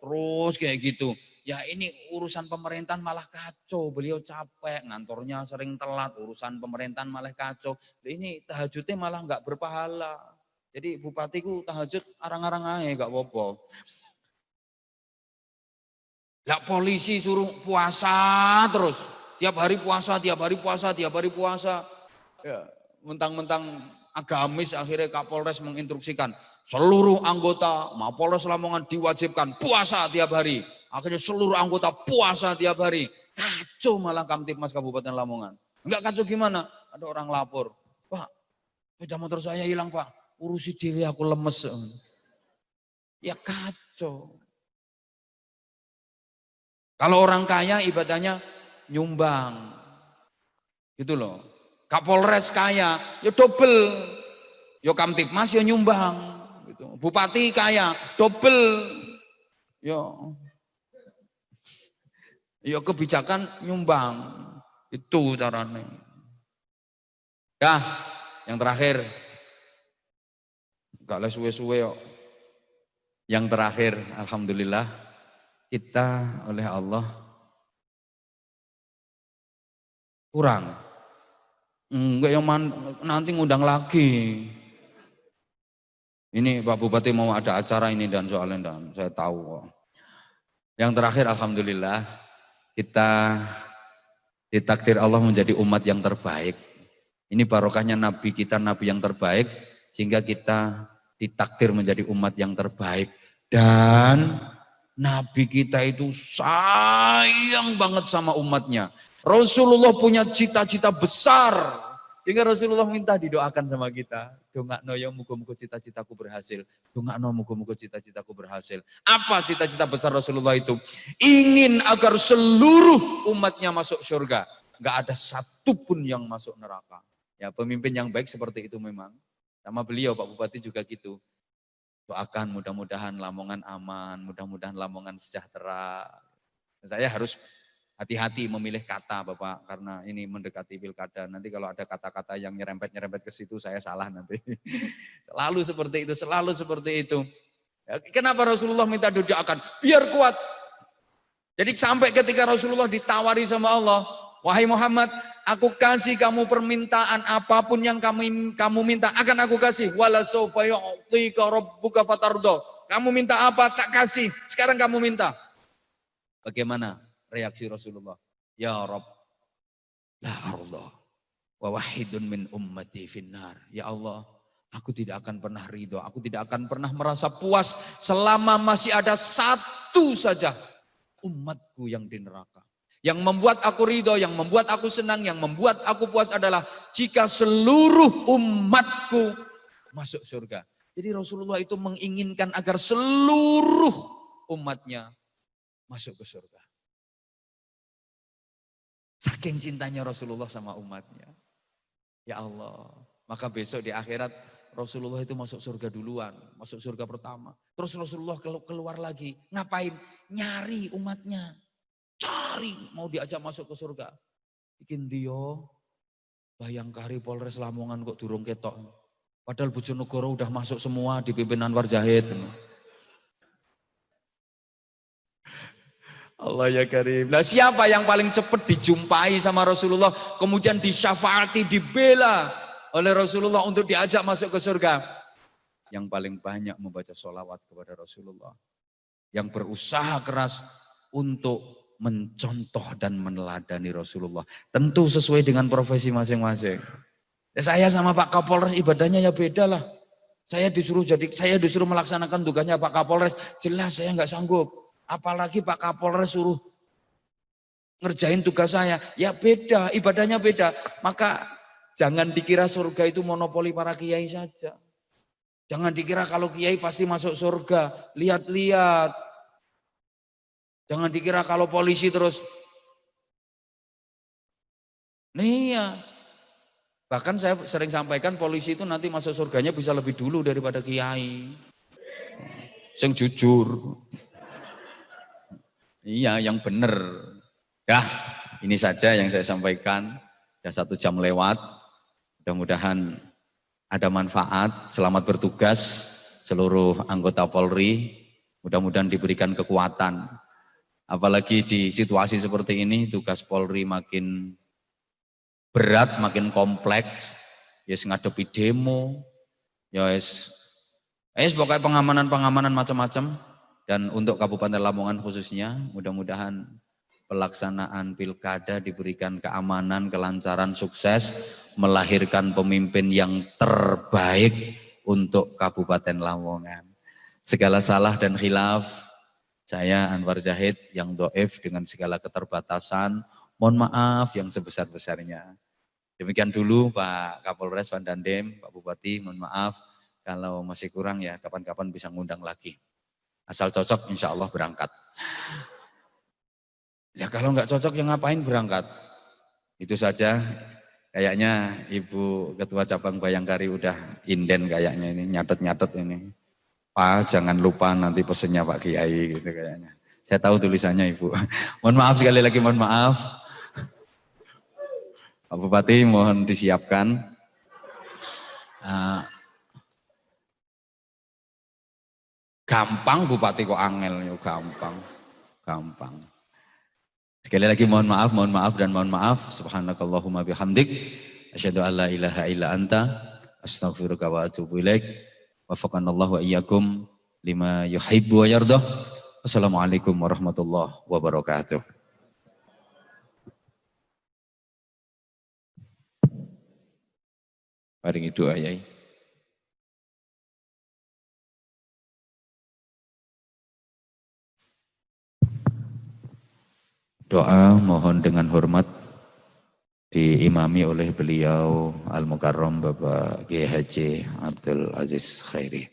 Speaker 1: Terus kayak gitu. Ya ini urusan pemerintahan malah kacau, beliau capek, ngantornya sering telat, urusan pemerintahan malah kacau. Ini tahajudnya malah nggak berpahala. Jadi bupatiku tahajud arang-arang aja nggak apa-apa. Lah polisi suruh puasa terus, tiap hari puasa. Ya, mentang-mentang agamis akhirnya Kapolres menginstruksikan seluruh anggota Mapolres Lamongan diwajibkan puasa tiap hari. Akhirnya seluruh anggota puasa tiap hari. Kacau malah Kamtipmas Kabupaten Lamongan. Enggak kacau gimana? Ada orang lapor, Pak, sepeda motor saya hilang Pak, urusi diri aku lemes. Ya kacau. Kalau orang kaya ibadahnya nyumbang. Gitu loh. Kapolres kaya, ya double. Ya Kamtipmas ya nyumbang. Gitu. Bupati kaya, double. Ya kebijakan nyumbang. Itu caranya. Dah, yang terakhir. Gak les suwe-suwe yuk. Yang terakhir, alhamdulillah, kita oleh Allah kurang. Enggak yang nanti ngundang lagi. Ini Pak Bupati mau ada acara ini dan soalnya dan saya tahu kok. Yang terakhir alhamdulillah kita ditakdir Allah menjadi umat yang terbaik. Ini barokahnya Nabi kita, Nabi yang terbaik, sehingga kita ditakdir menjadi umat yang terbaik. Dan Nabi kita itu sayang banget sama umatnya. Rasulullah punya cita-cita besar. Sehingga Rasulullah minta didoakan sama kita. Dongakno ya muga-muga cita-citaku berhasil. Dongakno muga-muga cita-citaku berhasil. Apa cita-cita besar Rasulullah itu? Ingin agar seluruh umatnya masuk surga. Enggak ada satupun yang masuk neraka. Ya, pemimpin yang baik seperti itu memang. Sama beliau Pak Bupati juga gitu. Doakan mudah-mudahan Lamongan aman, mudah-mudahan Lamongan sejahtera. Saya harus hati-hati memilih kata Bapak, karena ini mendekati pilkada. Nanti kalau ada kata-kata yang nyerempet-nyerempet ke situ, saya salah nanti. Selalu seperti itu, selalu seperti itu. Ya, kenapa Rasulullah minta doakan? Biar kuat. Jadi sampai ketika Rasulullah ditawari sama Allah, wahai Muhammad, aku kasih kamu permintaan apapun yang kamu minta akan aku kasih. Wala sawfa yu'tika rabbuka fatardo. Kamu minta apa? Tak kasih. Sekarang kamu minta. Bagaimana reaksi Rasulullah? Ya Rabb, la arda wa wahidun min ummati finnar. Ya Allah, aku tidak akan pernah ridho, aku tidak akan pernah merasa puas selama masih ada satu saja umatku yang di neraka. Yang membuat aku ridho, yang membuat aku senang, yang membuat aku puas adalah jika seluruh umatku masuk surga. Jadi Rasulullah itu menginginkan agar seluruh umatnya masuk ke surga. Saking cintanya Rasulullah sama umatnya. Ya Allah, maka besok di akhirat Rasulullah itu masuk surga duluan, masuk surga pertama. Terus Rasulullah keluar lagi, ngapain? Nyari umatnya. Cari, mau diajak masuk ke surga. Bikin dia, Bayangkari Polres Lamongan kok durung ketok. Padahal Bojonegoro udah masuk semua dipimpin Anwar Zahid. Allah ya karim. Nah siapa yang paling cepat dijumpai sama Rasulullah, kemudian disyafaati, dibela oleh Rasulullah untuk diajak masuk ke surga? Yang paling banyak membaca sholawat kepada Rasulullah. Yang berusaha keras untuk mencontoh dan meneladani Rasulullah. Tentu sesuai dengan profesi masing-masing. Ya, saya sama Pak Kapolres ibadahnya ya beda lah. Saya disuruh melaksanakan tugasnya Pak Kapolres. Jelas saya nggak sanggup. Apalagi Pak Kapolres suruh ngerjain tugas saya. Ya beda, ibadahnya beda. Maka jangan dikira surga itu monopoli para kiai saja. Jangan dikira kalau kiai pasti masuk surga. Lihat-lihat. Jangan dikira kalau polisi terus. Nih ya. Bahkan saya sering sampaikan polisi itu nanti masuk surganya bisa lebih dulu daripada kiai. Sing jujur. Iya, yang benar. Ya, ini saja yang saya sampaikan. Sudah 1 jam lewat. Mudah-mudahan ada manfaat. Selamat bertugas seluruh anggota Polri. Mudah-mudahan diberikan kekuatan. Apalagi di situasi seperti ini, tugas Polri makin berat, makin kompleks. Yes, ngadepi demo. Yes, pokoknya pengamanan macam-macam. Dan untuk Kabupaten Lamongan khususnya, mudah-mudahan pelaksanaan pilkada diberikan keamanan, kelancaran, sukses, melahirkan pemimpin yang terbaik untuk Kabupaten Lamongan. Segala salah dan khilaf, saya Anwar Zahid yang doif dengan segala keterbatasan, mohon maaf yang sebesar-besarnya. Demikian dulu Pak Kapolres, Pak Dandim, Pak Bupati, mohon maaf kalau masih kurang ya kapan-kapan bisa ngundang lagi. Asal cocok insya Allah berangkat. Ya kalau nggak cocok ya ngapain berangkat. Itu saja. Kayaknya Ibu Ketua Cabang Bayangkari udah inden kayaknya ini, nyatet-nyatet ini. Pak jangan lupa nanti pesennya Pak Kiai gitu kayaknya. Saya tahu tulisannya Ibu. Mohon maaf sekali lagi, mohon maaf. Pak Bupati mohon disiapkan. Gampang Bupati kok angel, yo gampang. Sekali lagi mohon maaf dan mohon maaf. Subhanakallahumma bihamdik, asyhadu an la ilaha illa anta, astaghfiruka wa atubu ilaik. Wafaqanallahu wa iyyakum lima yuhibbu wa yardah. Assalamualaikum warahmatullahi wabarakatuh. Paringi doa yai. Doa mohon dengan hormat diimami oleh beliau Al-Mukarram Bapak Kiai Haji Abdul Aziz Khairi.